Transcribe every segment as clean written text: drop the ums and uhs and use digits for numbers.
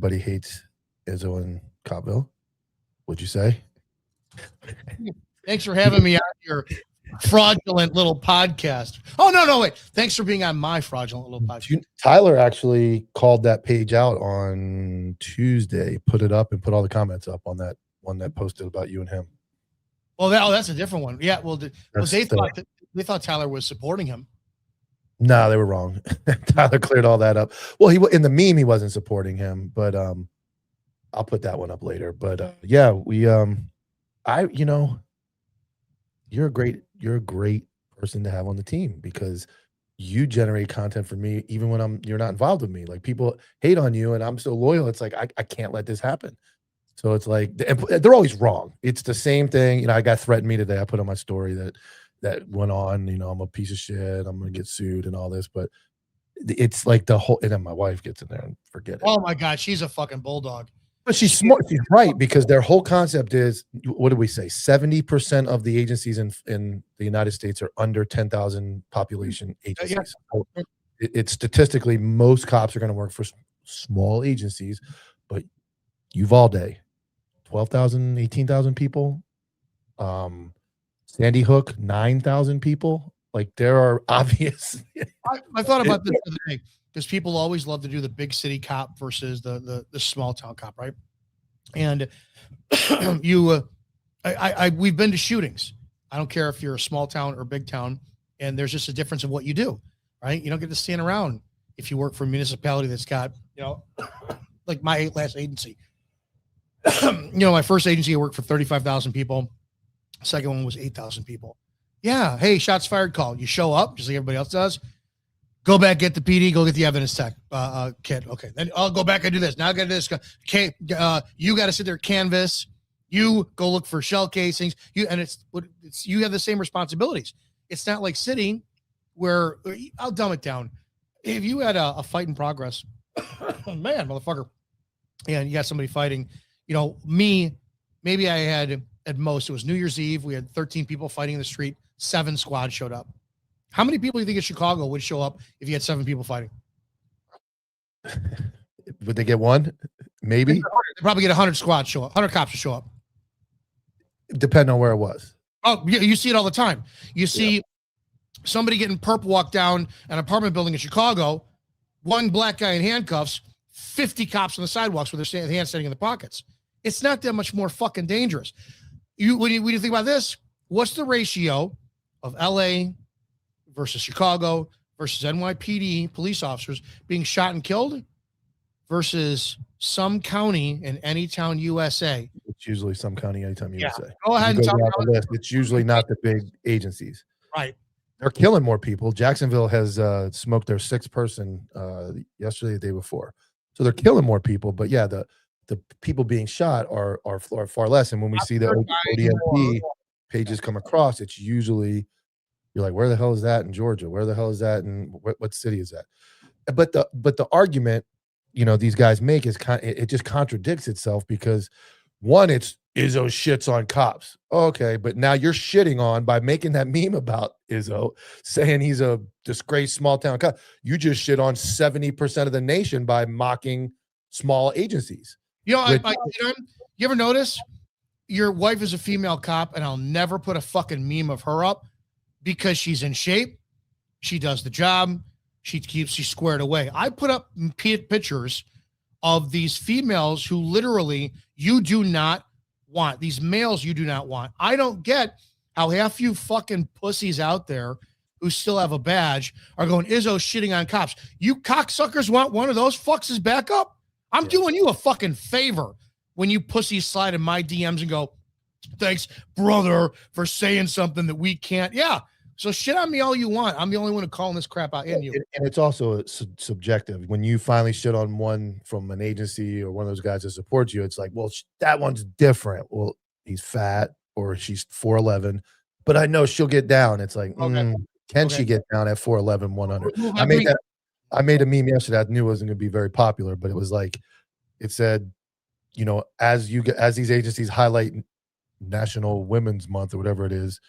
everybody hates Izzo and Copville. Would you say? Thanks for having me on your fraudulent little podcast. Oh, no, wait. Thanks for being on my fraudulent little podcast. Tyler actually called that page out on Tuesday, put it up and put all the comments up on that one that posted about you and him. Well, that's a different one. Yeah, well, they thought Tyler was supporting him. No, they were wrong. Tyler cleared all that up. Well, in the meme he wasn't supporting him, but I'll put that one up later. But yeah, you're a great person to have on the team because you generate content for me even when you're not involved with me. Like people hate on you and I'm so loyal. It's like I can't let this happen. So it's like they're always wrong. It's the same thing. I got threatened me today. I put on my story that went on, I'm a piece of shit. I'm going to get sued and all this, but it's like the whole, and then my wife gets in there and forget it. Oh my God. She's a fucking bulldog. But she's smart. She's right because their whole concept is, what did we say? 70% of the agencies in the United States are under 10,000 population agencies. Yeah. So it's statistically, most cops are going to work for small agencies, but Uvalde, 12,000, 18,000 people. Sandy Hook, 9,000 people. Like there are obvious. I thought about this the other day because people always love to do the big city cop versus the small town cop, right? And we've been to shootings. I don't care if you're a small town or big town, and there's just a difference in what you do, right? You don't get to stand around if you work for a municipality that's got, like my last agency. My first agency, I worked for 35,000 people. Second one was 8,000 people. Yeah. Hey, shots fired call. You show up just like everybody else does. Go back, get the PD, go get the evidence tech kit. Okay. Then I'll go back and do this. Now I got to do this. Okay. You got to sit there, canvas. You go look for shell casings. You have the same responsibilities. It's not like sitting where I'll dumb it down. If you had a fight in progress, man, motherfucker, and you got somebody fighting, maybe I had at most, it was New Year's Eve. We had 13 people fighting in the street. 7 squads showed up. How many people do you think in Chicago would show up if you had 7 people fighting? Would they get one? Maybe. They probably get 100 squads show up. 100 cops to show up. Depending on where it was. Oh, you see it all the time. You see somebody getting perp walked down an apartment building in Chicago. One black guy in handcuffs. 50 cops on the sidewalks with their hands standing in the pockets. It's not that much more fucking dangerous. When you think about this, what's the ratio of LA versus Chicago versus NYPD police officers being shot and killed versus some county in any town USA? It's usually some county, anytime USA. Go ahead and tell me. It's usually not the big agencies. Right. They're killing more people. Jacksonville has smoked their 6th person yesterday, the day before. So they're killing more people. But yeah, the people being shot are far less. And when we see the ODMP pages come across, it's usually, you're like, where the hell is that in Georgia? Where the hell is that? And what city is that? But the argument, these guys make is it just contradicts itself because one, it's Izzo shits on cops. Okay, but now you're shitting on by making that meme about Izzo, saying he's a disgraced small town cop. You just shit on 70% of the nation by mocking small agencies. You ever notice your wife is a female cop and I'll never put a fucking meme of her up because she's in shape. She does the job. She's squared away. I put up pictures of these females who literally you do not want. These males you do not want. I don't get how half you fucking pussies out there who still have a badge are going, Izzo shitting on cops. You cocksuckers want one of those fucks as backup? I'm doing you a fucking favor when you pussies slide in my DMs and go, thanks, brother, for saying something that we can't. Yeah. So shit on me all you want. I'm the only one who calling this crap out in you. And it's also subjective. When you finally shit on one from an agency or one of those guys that supports you, it's like, well, that one's different. Well, he's fat or she's 4'11", but I know she'll get down. It's like, can she get down at 4'11", 100? I made a meme yesterday. I knew it wasn't going to be very popular, but it was like, it said, as these agencies highlight National Women's Month or whatever it is,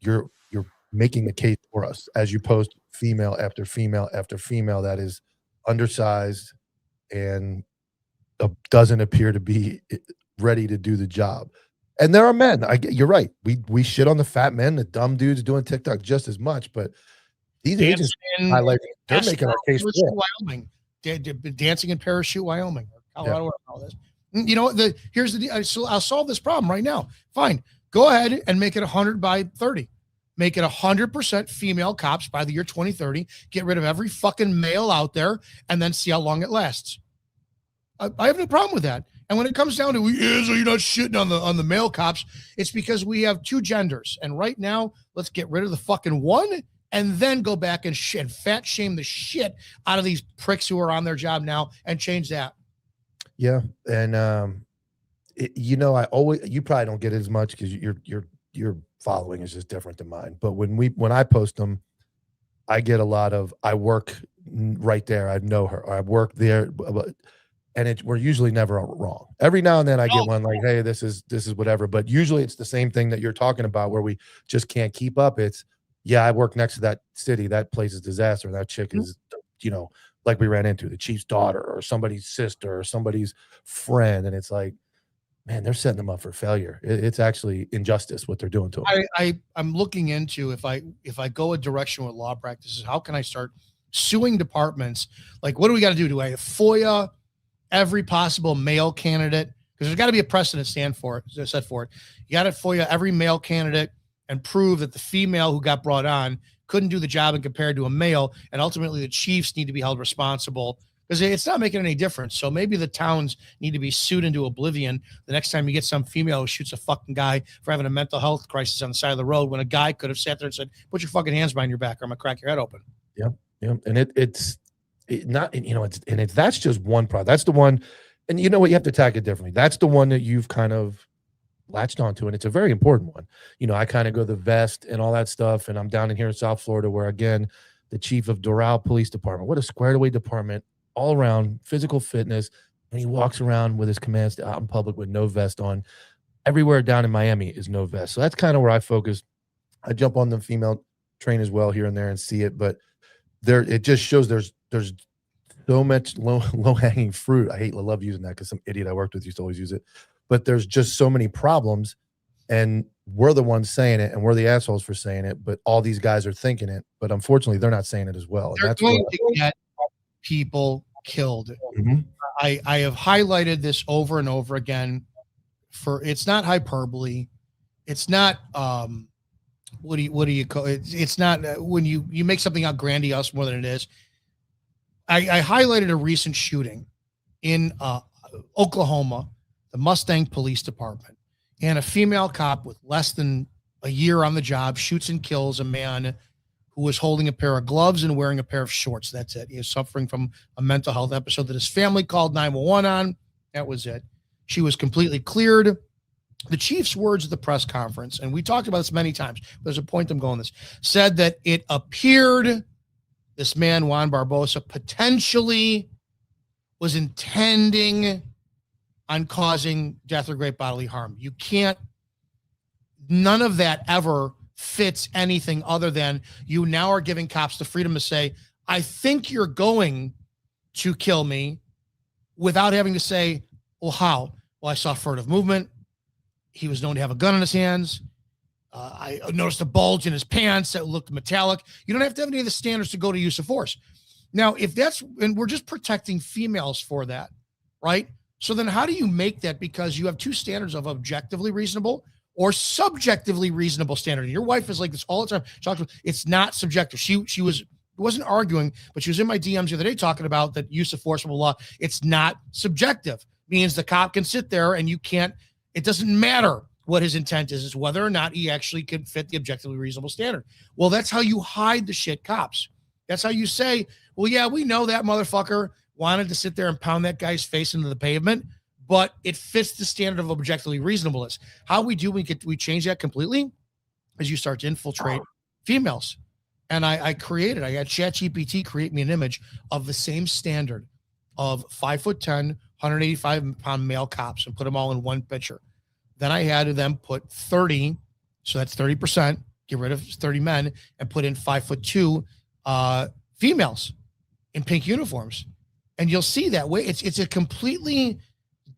you're making the case for us as you post female after female after female that is undersized and doesn't appear to be ready to do the job. And there are men. You're right. We shit on the fat men, the dumb dudes doing TikTok just as much, but these agents highlighting, they're making our case for it. Wyoming, dancing in Parachute, Wyoming, or Colorado, Yeah. or all this. You know, here's the I'll solve this problem right now. Fine, go ahead and make it 100 by 30. Make it 100% female cops by the year 2030. Get rid of every fucking male out there, and then see how long it lasts. I have no problem with that. And when it comes down to Izzo, you're not shitting on the male cops, it's because we have two genders. And right now, let's get rid of the fucking one, and then go back and fat shame the shit out of these pricks who are on their job now, and change that. Yeah, and you probably don't get it as much because your following is just different than mine. But when I post them, I get a lot of, I work right there, I know her, or I work there, and we're usually never wrong. Every now and then I get one like, hey, this is whatever, but usually it's the same thing that you're talking about where we just can't keep up. It's, yeah, I work next to that city, that place is disaster, that chick is, like we ran into, the chief's daughter or somebody's sister or somebody's friend, and it's like, man, they're setting them up for failure. It's actually injustice what they're doing to them. I'm looking into, if I go a direction with law practices, how can I start suing departments? Like, what do we got to do? Do I FOIA every possible male candidate? Because there's got to be a precedent set for it. You got to FOIA every male candidate and prove that the female who got brought on couldn't do the job and compared to a male. And ultimately the chiefs need to be held responsible, because it's not making any difference. So maybe the towns need to be sued into oblivion the next time you get some female who shoots a fucking guy for having a mental health crisis on the side of the road, when a guy could have sat there and said, put your fucking hands behind your back or I'm gonna crack your head open. Yeah. And that's just one product. That's the one. And you know what? You have to attack it differently. That's the one that you've kind of latched onto, and it's a very important one. I kind of go the vest and all that stuff, and I'm down in here in South Florida, where again, the chief of Doral Police Department, what a squared away department, all around physical fitness, and he walks around with his commands out in public with no vest on. Everywhere down in Miami is no vest. So that's kind of where I focus. I jump on the female train as well here and there and see it, but it just shows there's so much low hanging fruit. I love using that because some idiot I worked with used to always use it. But there's just so many problems, and we're the ones saying it, and we're the assholes for saying it. But all these guys are thinking it, but unfortunately, they're not saying it as well. They're going to get people killed. Mm-hmm. I have highlighted this over and over again. It's not hyperbole. It's not what do you call it? It's not when you make something out grandiose more than it is. I highlighted a recent shooting in Oklahoma, the Mustang Police Department, and a female cop with less than a year on the job shoots and kills a man who was holding a pair of gloves and wearing a pair of shorts. That's it. He was suffering from a mental health episode that his family called 911 on. That was it. She was completely cleared. The chief's words at the press conference, and we talked about this many times, but there's a point I'm going this, said that it appeared this man, Juan Barbosa, potentially was intending on causing death or great bodily harm. You can't, none of that ever fits anything other than you now are giving cops the freedom to say, I think you're going to kill me, without having to say, well, how? Well, I saw furtive movement. He was known to have a gun in his hands. I noticed a bulge in his pants that looked metallic. You don't have to have any of the standards to go to use of force. Now, if that's, and we're just protecting females for that, right? So then how do you make that? Because you have two standards of objectively reasonable or subjectively reasonable standard. And your wife is like this all the time. It's not subjective. She wasn't arguing, but she was in my DMs the other day talking about that use of force law. It's not subjective. Means the cop can sit there and you can't, it doesn't matter what his intent is whether or not he actually can fit the objectively reasonable standard. Well, that's how you hide the shit cops. That's how you say, well, yeah, we know that motherfucker wanted to sit there and pound that guy's face into the pavement, but it fits the standard of objectively reasonableness. How we change that completely is you start to infiltrate females. And I had ChatGPT create me an image of the same standard of 5'10", 185-pound male cops and put them all in one picture. Then I had them put 30, so that's 30%, get rid of 30 men, and put in 5'2" females in pink uniforms. And you'll see that way. It's a completely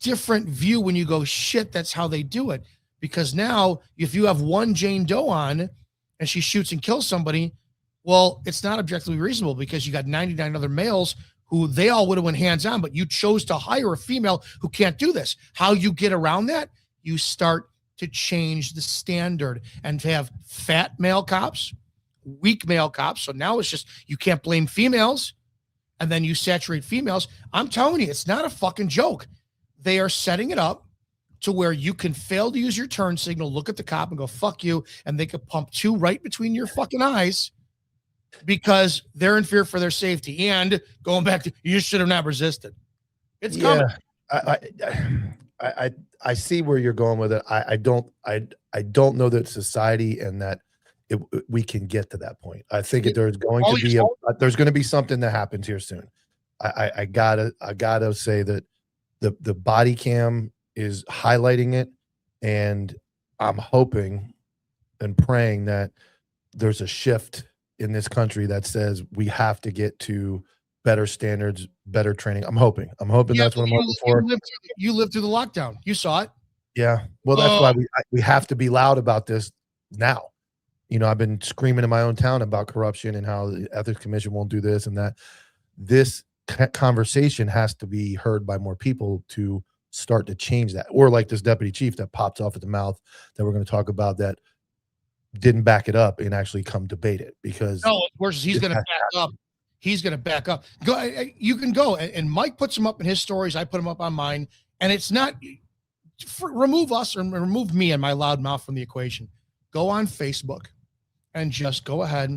different view when you go, shit, that's how they do it. Because now if you have one Jane Doe on and she shoots and kills somebody, well, it's not objectively reasonable because you got 99 other males who they all would have went hands on, but you chose to hire a female who can't do this. How you get around that? You start to change the standard and to have fat male cops, weak male cops. So now it's just, you can't blame females, and then you saturate females. I'm telling you, it's not a fucking joke. They are setting it up to where you can fail to use your turn signal, look at the cop and go, fuck you. And they could pump two right between your fucking eyes because they're in fear for their safety. And going back to, you should have not resisted. It's coming. I see where you're going with it. I don't know that society and that we can get to that point. I think there's going to be something that happens here soon. I gotta say that the body cam is highlighting it, and I'm hoping and praying that there's a shift in this country that says we have to get to better standards, better training. I'm hoping that's what I'm hoping for. You lived through the lockdown. You saw it. Yeah. Well, that's why we have to be loud about this now. You know, I've been screaming in my own town about corruption and how the ethics commission won't do this and that. This conversation has to be heard by more people to start to change that. Or like this deputy chief that popped off at the mouth that we're going to talk about that didn't back it up and actually come debate it, because no, worse, he's going to back up. He's going to back up. Go. You can go. And Mike puts them up in his stories. I put them up on mine. And it's not remove us or remove me and my loud mouth from the equation. Go on Facebook and just go ahead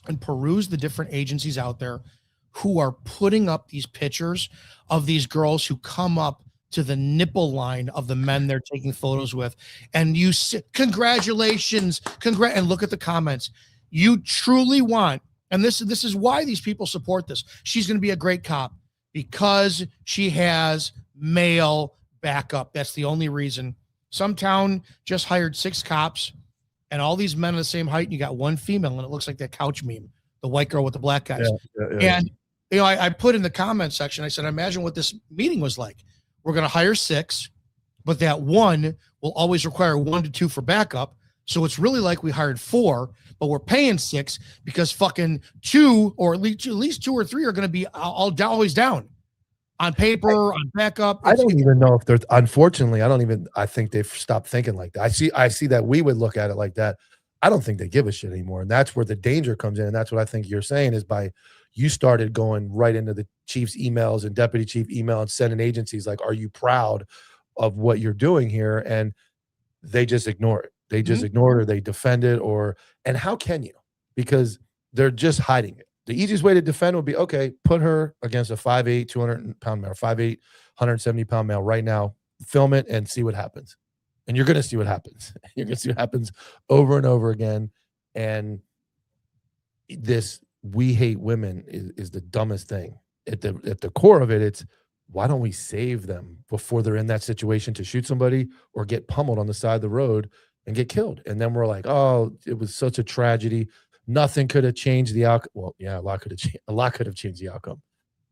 and peruse the different agencies out there who are putting up these pictures of these girls who come up to the nipple line of the men they're taking photos with. And you say, congratulations, and look at the comments. You truly want, and this is why these people support this. She's going to be a great cop because she has male backup. That's the only reason. Some town just hired 6 cops and all these men are the same height, and you got one female, and it looks like that couch meme, the white girl with the black guys. Yeah. And you know, I put in the comment section, I said, imagine what this meeting was like. We're going to hire 6, but that one will always require 1 to 2 for backup. So it's really like we hired 4, but we're paying 6 because fucking 2 or at least 2 or 3 are going to be always down on paper, on backup. I don't even know if there's, unfortunately, I think they've stopped thinking like that. I see that we would look at it like that. I don't think they give a shit anymore. And that's where the danger comes in. And that's what I think you're saying is by you started going right into the chief's emails and deputy chief email and sending agencies like, are you proud of what you're doing here? And they just ignore it. They just ignore it, or they defend it, and how can you? Because they're just hiding it. The easiest way to defend would be, okay, put her against a 5'8", 200-pound male, 5'8", 170-pound male right now, film it and see what happens. And you're going to see what happens. You're going to see what happens over and over again. And this we hate women is the dumbest thing. At the core of it, it's why don't we save them before they're in that situation to shoot somebody or get pummeled on the side of the road and get killed? And then we're like, oh, it was such a tragedy. Nothing could have changed the outcome. Well, yeah, a lot could have changed the outcome.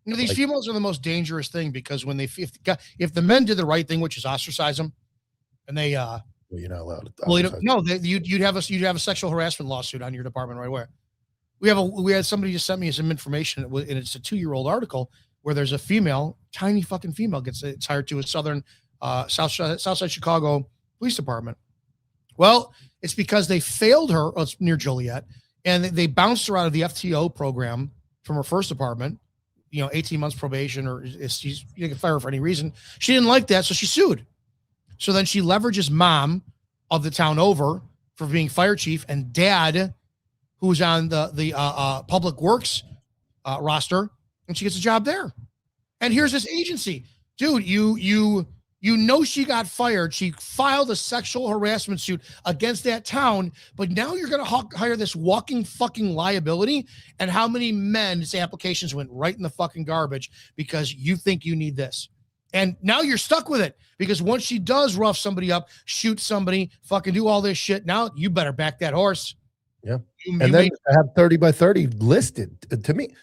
You know, these females are the most dangerous thing because when if the men did the right thing, which is ostracize them, and they well, you're not allowed to. Well, you'd have a sexual harassment lawsuit on your department right away. We had somebody just sent me some information, and it's a 2-year-old article where there's a female, tiny fucking female, it's hired to a Southside Chicago police department. Well, it's because they failed her. It's near Joliet, and they bounced her out of the FTO program from her first department. 18 months probation, or you can fire her for any reason. She didn't like that, so she sued. So then she leverages mom of the town over for being fire chief, and dad, who's on the public works roster, and she gets a job there. And here's this agency, dude. You know she got fired. She filed a sexual harassment suit against that town, but now you're going to hire this walking fucking liability. And how many men's applications went right in the fucking garbage because you think you need this? And now you're stuck with it because once she does rough somebody up, shoot somebody, fucking do all this shit, now you better back that horse. Yeah. And then I have 30 by 30 listed. To me,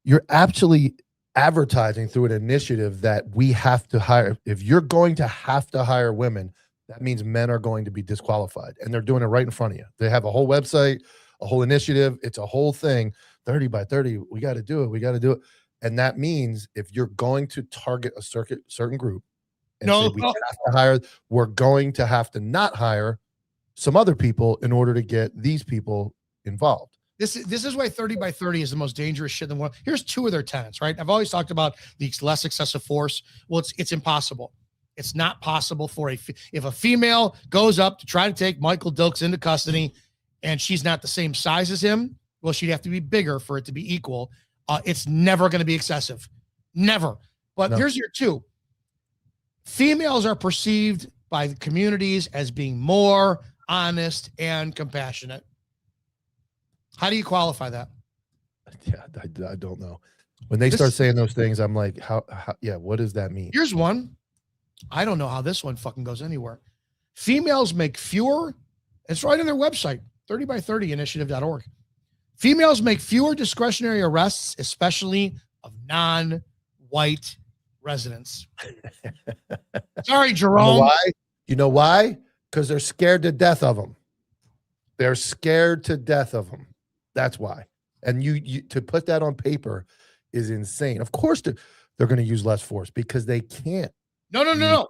you're actually advertising through an initiative that we have to hire. If you're going to have to hire women, that means men are going to be disqualified, and they're doing it right in front of you. They have a whole website, a whole initiative. It's a whole thing. 30 by 30. We got to do it. We got to do it. And that means if you're going to target a certain group and say we have to hire, we're going to have to not hire some other people in order to get these people involved. This is why 30 by 30 is the most dangerous shit in the world. Here's two of their tenets, right? I've always talked about the less excessive force. Well, it's impossible. It's not possible for if a female goes up to try to take Michael Dilks into custody and she's not the same size as him, well, she'd have to be bigger for it to be equal. It's never going to be excessive. Never. But here's your two. Females are perceived by the communities as being more honest and compassionate. How do you qualify that? Yeah, I don't know. When they start saying those things, I'm like, how yeah, what does that mean? Here's one. I don't know how this one fucking goes anywhere. Females make fewer, it's right on their website, 30by30initiative.org. Females make fewer discretionary arrests, especially of non-white residents. Sorry, Jerome. You know why? Because they're scared to death of them. They're scared to death of them. That's why. And you to put that on paper is insane. Of course, they're going to use less force because they can't. No.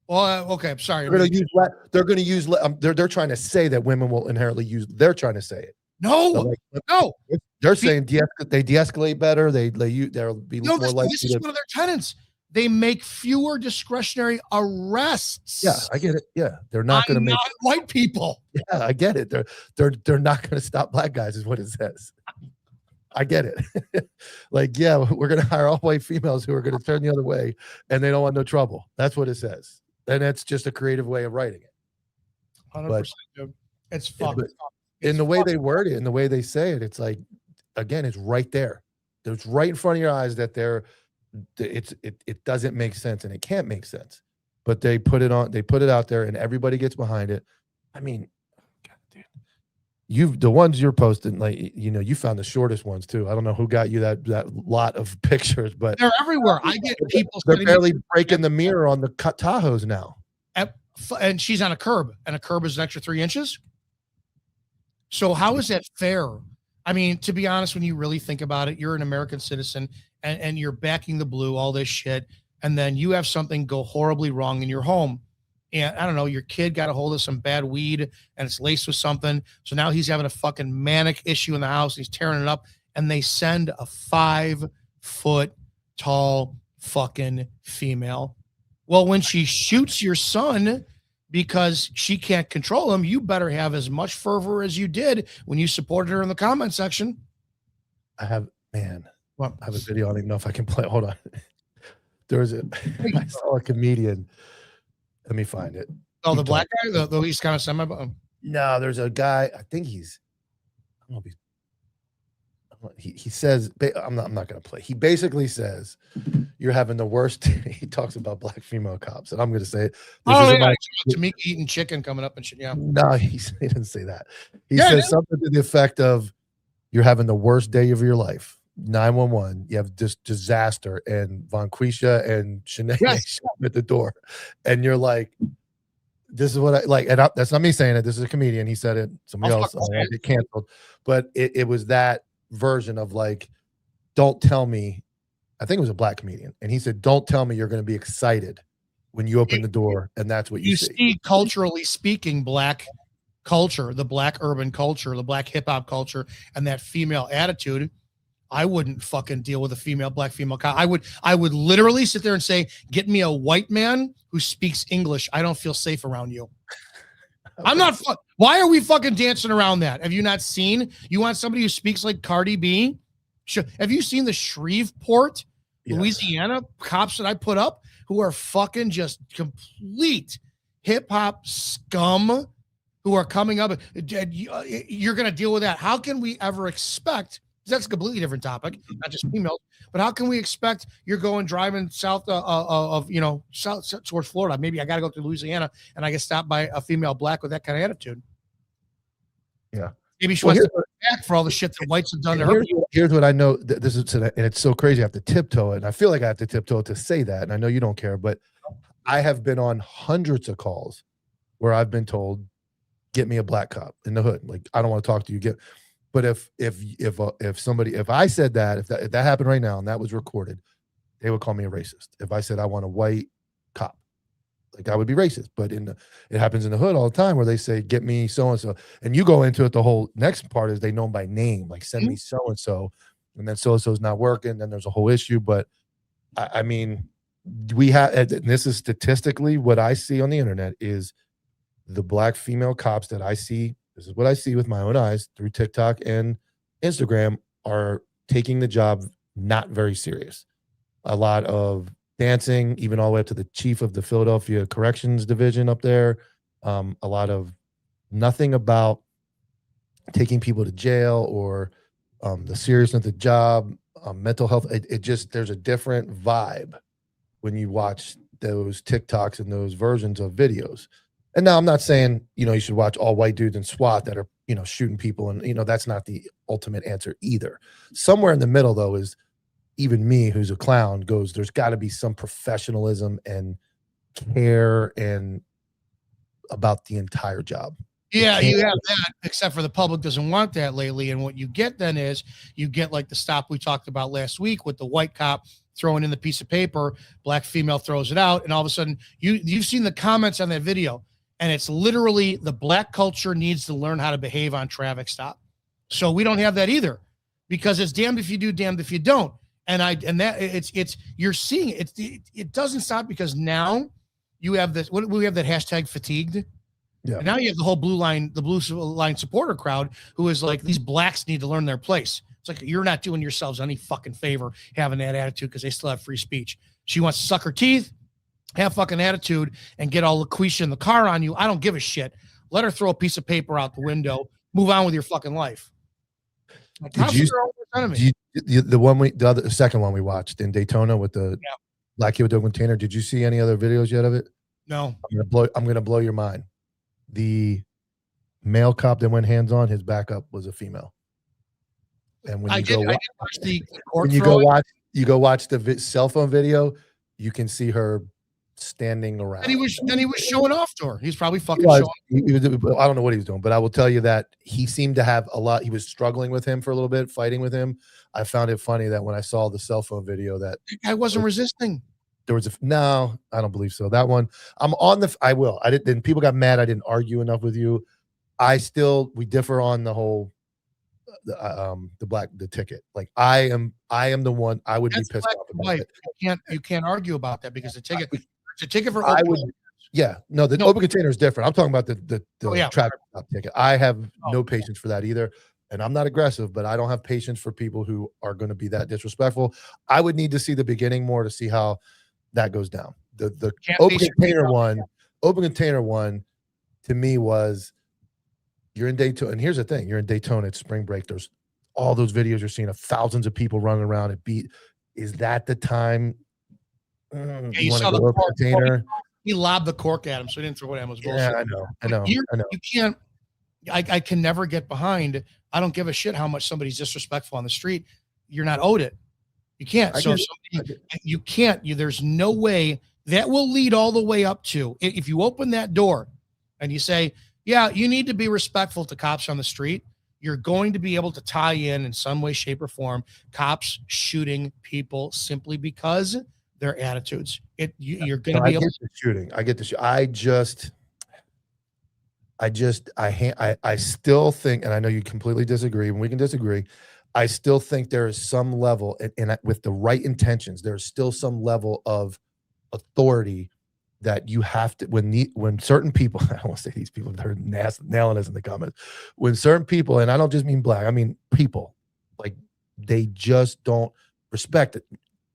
Well, okay. I'm sorry. They're going to use. They're trying to say that women will inherently use. They're trying to say it. No. They're saying they de-escalate better. They'll be more likely. This is one of their tenets. They make fewer discretionary arrests. Yeah, I get it. Yeah, they're not going to make white people. Yeah, I get it. They're not going to stop black guys, is what it says. I get it. Like, yeah, we're going to hire all white females who are going to turn the other way, and they don't want no trouble. That's what it says, and that's just a creative way of writing it. 100%. Dude. It's fucked. In the way they word it, in the way they say it, it's like, again, it's right there. It's right in front of your eyes that it doesn't make sense, and it can't make sense. But they put it out there, and everybody gets behind it. I mean, God, dude, the ones you're posting, like, you found the shortest ones too. I don't know who got you that lot of pictures, but they're everywhere. I get people. They're barely breaking the mirror on the Tahoes now. And she's on a curb, and a curb is an extra 3 inches. So how is that fair? I mean, to be honest, when you really think about it, you're an American citizen and you're backing the blue, all this shit. And then you have something go horribly wrong in your home. And I don't know, your kid got a hold of some bad weed and it's laced with something. So now he's having a fucking manic issue in the house. He's tearing it up. And they send a 5-foot tall fucking female. Well, when she shoots your son because she can't control him, you better have as much fervor as you did when you supported her in the comment section. I have a video. I don't even know if I can play. Hold on. I saw a comedian. Let me find it. Oh, the black guy? The he's kind of semi. No, there's a guy. I think he's. I don't know if he says. I'm not going to play. He basically says, "You're having the worst." He talks about black female cops, and I'm going to say, Dominick eating chicken coming up and shit. Yeah. No, he didn't say that. He says something to the effect of, "You're having the worst day of your life." 911. You have this disaster, and Vonquisha and Shanae at the door, and you're like, "This is what I like." And that's not me saying it. This is a comedian. He said it. Somebody else get canceled, but it was that version of like, "Don't tell me." I think it was a black comedian, and he said, "Don't tell me you're going to be excited when you open the door," and that's what you see. Culturally speaking, black culture, the black urban culture, the black hip hop culture, and that female attitude. I wouldn't fucking deal with a black female cop. I would literally sit there and say, "Get me a white man who speaks English. I don't feel safe around you." I'm not. Why are we fucking dancing around that? Have you not seen? You want somebody who speaks like Cardi B? Have you seen the Shreveport, Louisiana cops that I put up who are fucking just complete hip hop scum who are coming up? You're going to deal with that. How can we ever expect? That's a completely different topic, not just females. But how can we expect you're driving south south towards Florida? Maybe I got to go to Louisiana and I get stopped by a female black with that kind of attitude. Yeah, Maybe she Well, wants to go back for all the shit that whites have done to her. here's what I know. This is, and it's so crazy. I have to tiptoe it, and I feel like I have to tiptoe it to say that. And I know you don't care, but I have been on hundreds of calls where I've been told, "Get me a black cop in the hood." Like, I don't want to talk to you. But if I said that, if that happened right now and that was recorded, they would call me a racist. If I said I want a white cop, like, I would be racist. But it happens in the hood all the time where they say, "Get me so and so," and you go into it. The whole next part is they know them by name, like, "Send me so and so," and then so and so's not working. Then there's a whole issue. But I mean, we have, and this is statistically what I see on the internet is the black female cops that I see. This is what I see with my own eyes through TikTok and Instagram, are taking the job not very serious. A lot of dancing, even all the way up to the chief of the Philadelphia Corrections Division up there. A lot of nothing about taking people to jail or the seriousness of the job, mental health. It just, there's a different vibe when you watch those TikToks and those versions of videos. And now I'm not saying, you should watch all white dudes in SWAT that are, shooting people. And, that's not the ultimate answer either. Somewhere in the middle, though, is even me, who's a clown, goes, there's got to be some professionalism and care and about the entire job. Yeah, you have that, except for the public doesn't want that lately. And what you get then is you get like the stop we talked about last week with the white cop throwing in the piece of paper, black female throws it out, and all of a sudden you've seen the comments on that video, and it's literally the black culture needs to learn how to behave on traffic stop. So we don't have that either, because it's damned if you do, damned if you don't. You're seeing it. It doesn't stop, because now you have this. We have that hashtag fatigued. Yeah. And now you have the whole blue line supporter crowd who is like, these blacks need to learn their place. It's like, you're not doing yourselves any fucking favor having that attitude, because they still have free speech. She wants to suck her teeth, have fucking attitude, and get all LaQuisha in the car on you. I don't give a shit. Let her throw a piece of paper out the window. Move on with your fucking life. The second one we watched in Daytona with the black kid with the container. Did you see any other videos yet of it? No. I'm gonna blow your mind. The male cop that went hands on, his backup was a female. And when you go watch the cell phone video, you can see her standing around. And he was showing off to her. He's probably fucking showing. I don't know what he was doing, but I will tell you that he seemed to have a lot. He was struggling with him for a little bit, fighting with him. I found it funny that when I saw the cell phone video, that I wasn't resisting. There was no, I don't believe so. That one, I will. I didn't. Then people got mad. I didn't argue enough with you. We differ on the whole, the ticket. Like, I am the one. I would be pissed off about it. You can't argue about that, because the ticket for the open container is different. I'm talking about the traffic stop ticket. I have no patience for that either. And I'm not aggressive, but I don't have patience for people who are going to be that disrespectful. I would need to see the beginning more to see how that goes down. The open container one to me was, you're in Daytona, and here's the thing: you're in Daytona, it's spring break. There's all those videos you're seeing of thousands of people running around. Is that the time? You saw the container. He lobbed the cork at him, so he didn't throw it at him. Yeah, I know. You can't. I can never get behind. I don't give a shit how much somebody's disrespectful on the street. You're not owed it. You can't. You can't. There's no way that will lead all the way up to, if you open that door and you say, yeah, you need to be respectful to cops on the street, you're going to be able to tie in some way, shape, or form cops shooting people simply because their attitudes. You're going to be able to shooting. I get the shooting. I still think, and I know you completely disagree, and we can disagree. I still think there is some level, and with the right intentions, there's still some level of authority that you have to, when certain people, I don't want to say these people, they're nailing us in the comments. When certain people, and I don't just mean black, I mean people, like, they just don't respect it.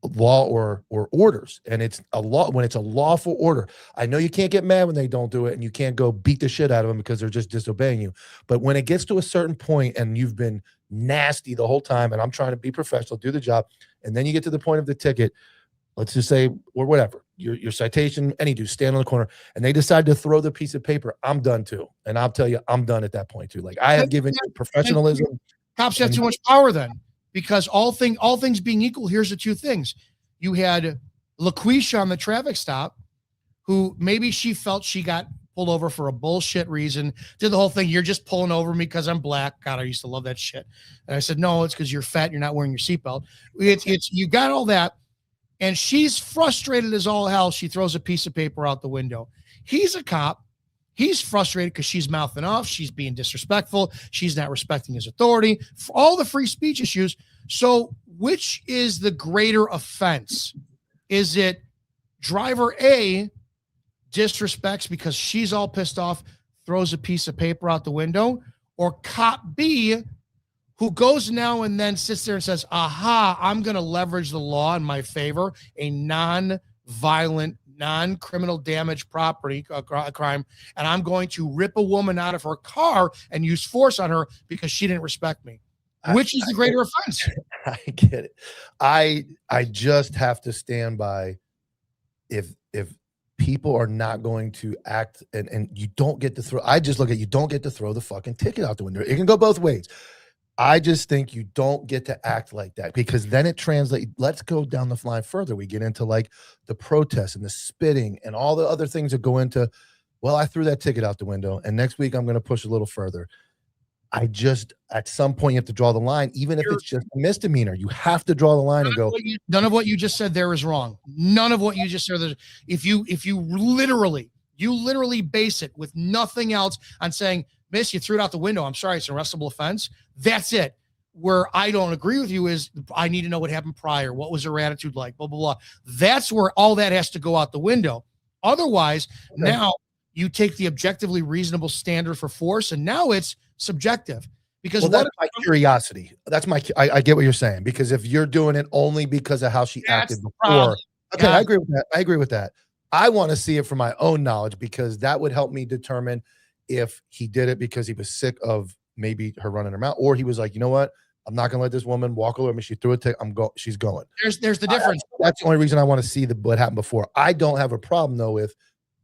Law or orders, and it's a law when it's a lawful order. I know you can't get mad when they don't do it, and you can't go beat the shit out of them because they're just disobeying you. But when it gets to a certain point and you've been nasty the whole time, and I'm trying to be professional, do the job, and then you get to the point of the ticket, let's just say, or whatever, your citation, any dude stand on the corner and they decide to throw the piece of paper, I'm done too. And I'll tell you, I'm done at that point too. Like I have given you professionalism. Cops have too much power then, because all things being equal, here's the two things. You had LaQuisha on the traffic stop, who maybe she felt she got pulled over for a bullshit reason, did the whole thing. You're just pulling over me because I'm black. God, I used to love that shit. And I said, no, it's because you're fat. You're not wearing your seatbelt. It's you got all that. And she's frustrated as all hell. She throws a piece of paper out the window. He's a cop. He's frustrated because she's mouthing off. She's being disrespectful. She's not respecting his authority. For all the free speech issues. So which is the greater offense? Is it driver A disrespects because she's all pissed off, throws a piece of paper out the window, or cop B, who goes now and then sits there and says, aha, I'm going to leverage the law in my favor, a non-violent, non-criminal damage property crime, and I'm going to rip a woman out of her car and use force on her because she didn't respect me. Which is the greater offense? I get it. I just have to stand by if people are not going to act and you don't get to throw, I just look at, you don't get to throw the fucking ticket out the window. It can go both ways. I just think you don't get to act like that, because then it translates. Let's go down the line further. We get into like the protests and the spitting and all the other things that go into, well, I threw that ticket out the window and next week I'm going to push a little further. I just, at some point you have to draw the line, even if it's just a misdemeanor. You have to draw the line and go. None of what you just said there is wrong. None of what you just said. If you literally base it with nothing else on saying, miss, you threw it out the window, I'm sorry, it's an arrestable offense. That's it. Where I don't agree with you is I need to know what happened prior. What was her attitude like? Blah, blah, blah. That's where all that has to go out the window. Otherwise, now you take the objectively reasonable standard for force, and now it's subjective. Because that's my curiosity. That's I get what you're saying, because if you're doing it only because of how she acted before, okay, I agree with that. I agree with that. I want to see it from my own knowledge, because that would help me determine if he did it because he was sick of maybe her running her mouth, or he was like, you know what, I'm not gonna let this woman walk over me. She threw it. She's going. There's the difference. That's the only reason I want to see what happened before. I don't have a problem though if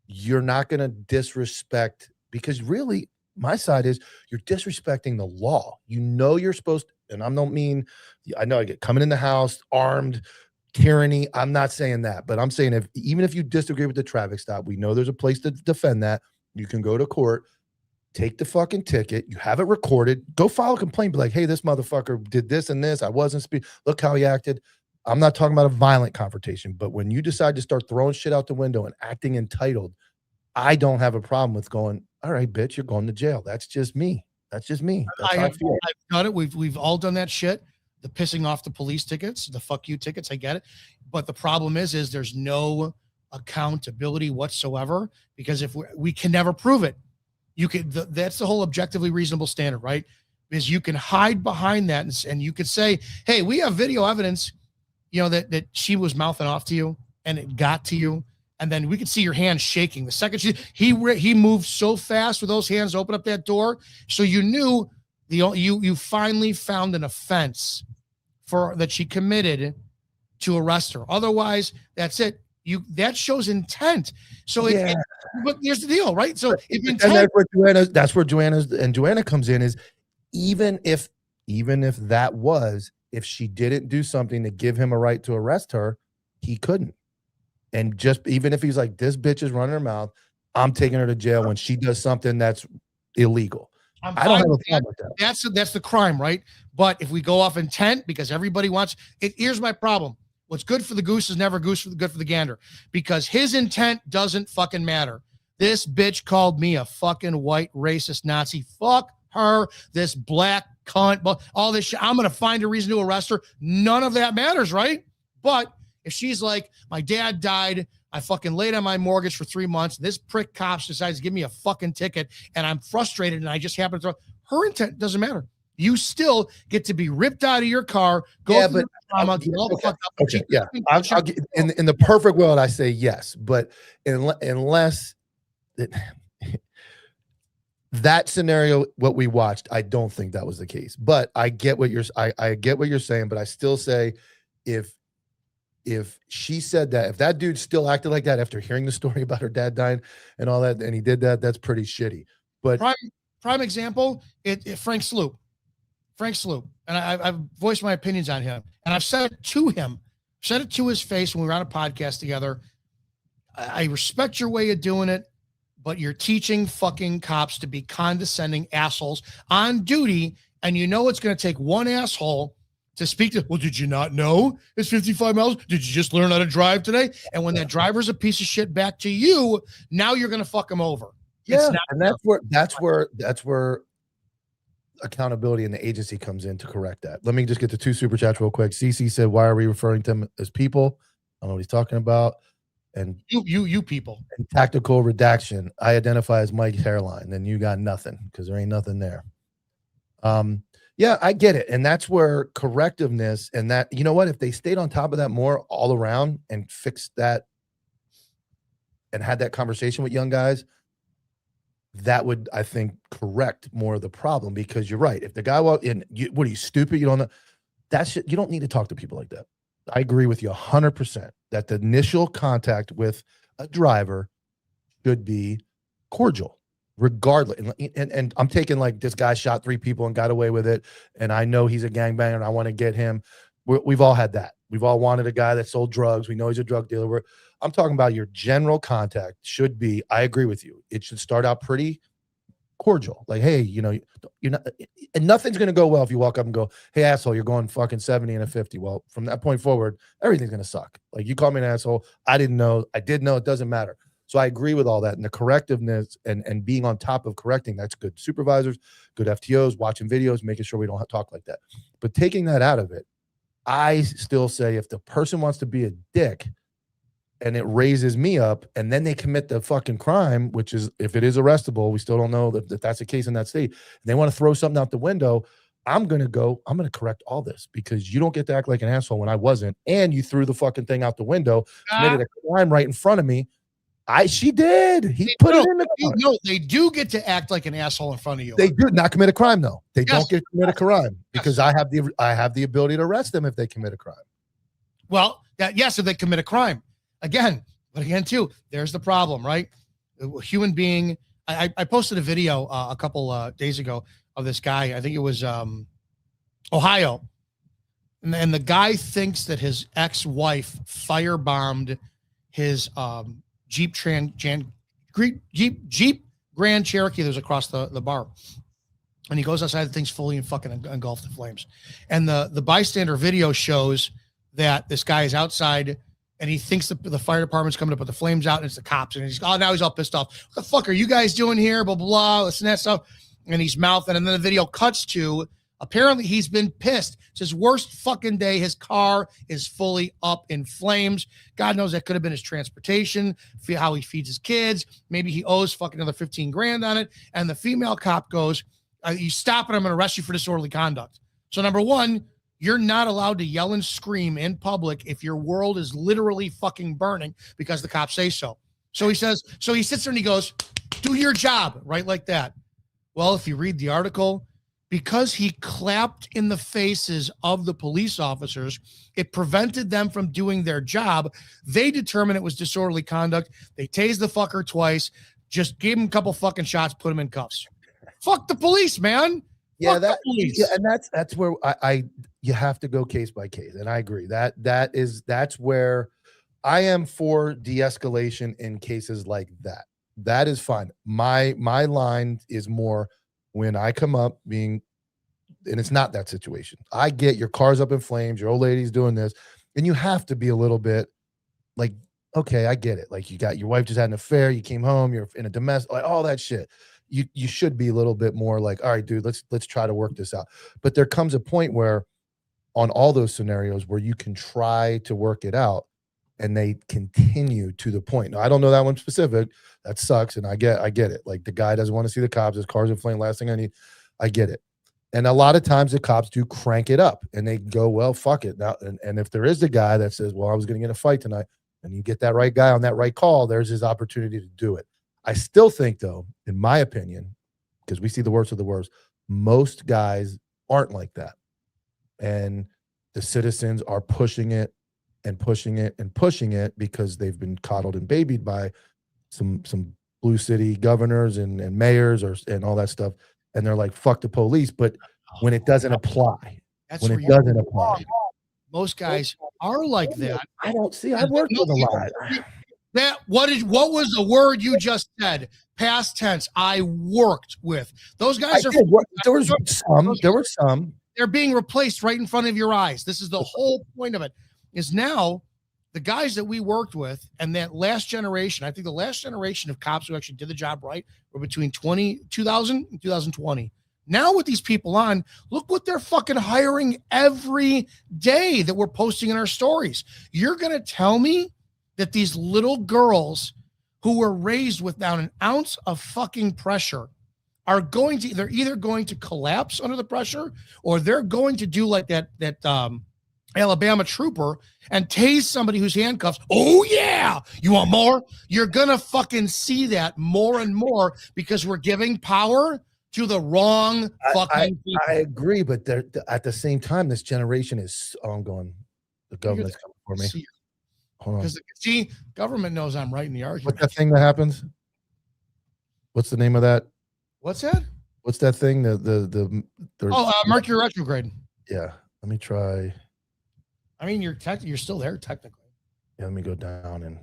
you're not gonna disrespect, because really my side is you're disrespecting the law. You know you're supposed to, and I don't mean, I know I get coming in the house armed, tyranny. I'm not saying that, but I'm saying even if you disagree with the traffic stop, we know there's a place to defend that. You can go to court, take the fucking ticket, you have it recorded, go file a complaint, be like, hey, this motherfucker did this and this. I wasn't speaking. Look how he acted. I'm not talking about a violent confrontation, but when you decide to start throwing shit out the window and acting entitled, I don't have a problem with going, all right, bitch, you're going to jail. That's just me. That's just me. That's how I feel. I've done it. We've all done that shit. The pissing off the police tickets, the fuck you tickets. I get it. But the problem is there's no accountability whatsoever, because if we can never prove it. You can, that's the whole objectively reasonable standard, right? Is you can hide behind that and you could say, hey, we have video evidence, that she was mouthing off to you and it got to you. And then we could see your hand shaking the second he moved so fast with those hands, open up that door. So you knew you finally found an offense that she committed to arrest her. Otherwise, that's it. That shows intent. So but here's the deal, right? So if intent, that's where Joanna comes in, is even if that was, if she didn't do something to give him a right to arrest her, he couldn't. And just even if he's like, this bitch is running her mouth, I'm taking her to jail when she does something that's illegal. I don't have a problem with that. That's the crime, right? But if we go off intent, because everybody wants it, here's my problem. What's good for the goose is never good for the gander, because his intent doesn't fucking matter. This bitch called me a fucking white racist Nazi. Fuck her, this black cunt, all this shit. I'm going to find a reason to arrest her. None of that matters, right? But if she's like, my dad died, I fucking laid on my mortgage for 3 months, this prick cops decides to give me a fucking ticket, and I'm frustrated, and I just happen to throw, her intent doesn't matter. You still get to be ripped out of your car. Go but yeah. In the perfect world, I say yes, but unless that scenario, what we watched, I don't think that was the case. But I get what you're saying, but I still say if if she said that, if that dude still acted like that after hearing the story about her dad dying and all that, and he did that, that's pretty shitty. But prime example, Frank Sloop. And I've voiced my opinions on him, and I've said it to him, said it to his face when we were on a podcast together. I respect your way of doing it, but you're teaching fucking cops to be condescending assholes on duty, and you know it's going to take one asshole to speak to, well, did you not know it's 55 miles? Did you just learn how to drive today? And when that driver's a piece of shit back to you, now you're going to fuck him over. Yeah, and that's where accountability in the agency comes in to correct that. Let me just get the 2 super chats real quick. CC said, why are we referring to them as people? I don't know what he's talking about. And you people. And tactical redaction. I identify as Mike's hairline. Then you got nothing because there ain't nothing there. Yeah, I get it. And that's where correctiveness and that, you know what, if they stayed on top of that more all around and fixed that and had that conversation with young guys, that would, I think, correct more of the problem. Because you're right. If the guy walked in, what are you, stupid? You don't know that shit. You don't need to talk to people like that. I agree with you 100% that the initial contact with a driver should be cordial, regardless. And I'm taking like, this guy shot 3 people and got away with it, and I know he's a gangbanger and I want to get him. We've all had that. We've all wanted a guy that sold drugs. We know he's a drug dealer. I'm talking about your general contact should be, I agree with you. It should start out pretty cordial. Like, hey, you know, you're not, and nothing's going to go well if you walk up and go, hey, asshole, you're going fucking 70 and a 50. Well, from that point forward, everything's going to suck. Like, you call me an asshole. I didn't know. I did know. It doesn't matter. So I agree with all that. And the correctiveness and being on top of correcting, that's good supervisors, good FTOs, watching videos, making sure we don't talk like that. But taking that out of it, I still say if the person wants to be a dick and it raises me up and then they commit the fucking crime, which is, if it is arrestable, we still don't know that that's the case in that state. They want to throw something out the window. I'm going to correct all this because you don't get to act like an asshole when I wasn't. And you threw the fucking thing out the window, committed a crime right in front of me. She did. He put it in the car. No, they do get to act like an asshole in front of you. They do not commit a crime, though. They don't get to commit a crime because I have the ability to arrest them if they commit a crime. Well, if they commit a crime. Again, too, there's the problem, right? A human being. I posted a video a couple days ago of this guy. I think it was Ohio, and the guy thinks that his ex-wife firebombed his Jeep Grand Cherokee that was across the bar, and he goes outside. The thing's fully and fucking engulfed in flames. And the bystander video shows that this guy is outside. And he thinks the fire department's coming to put the flames out, and it's the cops. And now he's all pissed off. What the fuck are you guys doing here? Blah, blah, blah, this and that stuff. And he's mouthing. And then the video cuts to, apparently he's been pissed. It's his worst fucking day. His car is fully up in flames. God knows that could have been his transportation, how he feeds his kids. Maybe he owes fucking another 15 grand on it. And the female cop goes, you stop it, I'm going to arrest you for disorderly conduct. So number one, you're not allowed to yell and scream in public if your world is literally fucking burning because the cops say so. So he sits there and he goes, do your job, right? Like that. Well, if you read the article, because he clapped in the faces of the police officers, it prevented them from doing their job. They determined it was disorderly conduct. They tased the fucker twice, just gave him a couple fucking shots, put him in cuffs. Fuck the police, man. Yeah, and that's where you have to go case by case, and I agree that's where I am for de-escalation in cases like that. That is fine. My line is more when I come up and it's not that situation. I get your car's up in flames, your old lady's doing this, and you have to be a little bit like, okay, I get it. Like, you got your wife just had an affair, you came home, you're in a domestic, like all that shit. You should be a little bit more like, all right, dude, let's try to work this out. But there comes a point where on all those scenarios where you can try to work it out and they continue to the point. Now, I don't know that one specific. That sucks. And I get it. Like, the guy doesn't want to see the cops. His car's in flame. Last thing I need. I get it. And a lot of times the cops do crank it up and they go, well, fuck it. Now, and if there is the guy that says, well, I was going to get in a fight tonight, and you get that right guy on that right call, there's his opportunity to do it. I still think, though, in my opinion, because we see the worst of the worst, most guys aren't like that. And the citizens are pushing it and pushing it because they've been coddled and babied by some blue city governors and mayors and all that stuff. And they're like, fuck the police. But when it doesn't apply, most guys are like that. I don't see. I work with a lot. What was the word you just said? Past tense. I worked with those guys. There were some. They're being replaced right in front of your eyes. This is the whole point of it. Is now the guys that we worked with and that last generation. I think the last generation of cops who actually did the job right were between 2000 and 2020. Now with these people on, look what they're fucking hiring every day that we're posting in our stories. You're going to tell me that these little girls who were raised without an ounce of fucking pressure they're either going to collapse under the pressure or they're going to do like that Alabama trooper and tase somebody who's handcuffed. Oh yeah. You want more? You're going to fucking see that more and more because we're giving power to the wrong fucking people. I agree, but at the same time, this generation is ongoing. The government's coming for me. Hold on. Because see, government knows I'm right in the argument. What's that thing that happens? What's the name of that? What's that? What's that thing? Mercury retrograde. Yeah. Let me try. I mean, you're still there technically. Yeah, let me go down and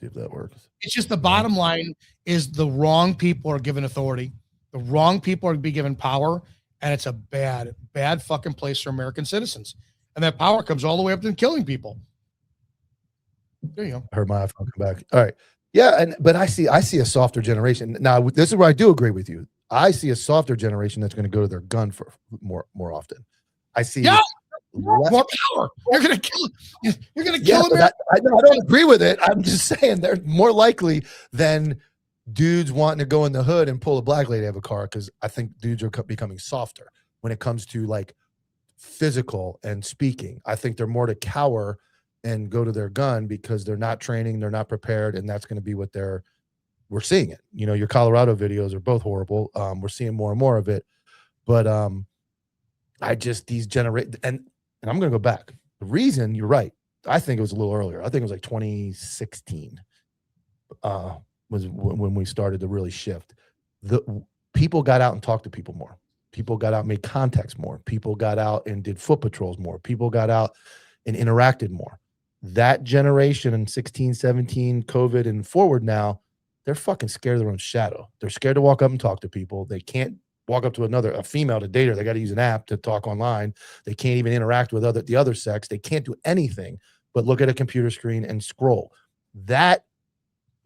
see if that works. It's just the bottom line is the wrong people are given authority. The wrong people are being given power, and it's a bad, bad fucking place for American citizens. And that power comes all the way up to killing people. There you go. I heard my iPhone come back. All right. Yeah, but I see a softer generation. Now, this is where I do agree with you. I see a softer generation that's going to go to their gun for more often. I see more power. You're going to kill them. I don't agree with it. I'm just saying they're more likely than dudes wanting to go in the hood and pull a black lady out of a car, because I think dudes are becoming softer when it comes to like physical and speaking. I think they're more to cower and go to their gun because they're not training, they're not prepared, and that's going to be what we're seeing it. You know, your Colorado videos are both horrible. We're seeing more and more of it, but these generate and I'm going to go back. The reason, you're right, I think it was a little earlier. I think it was like 2016 was when we started to really shift. The people got out and talked to people more. People got out and made contacts more. People got out and did foot patrols more. People got out and interacted more. That generation in 16, 17, COVID and forward now, they're fucking scared of their own shadow. They're scared to walk up and talk to people. They can't walk up to a female to date her. They got to use an app to talk online. They can't even interact with the other sex. They can't do anything but look at a computer screen and scroll. That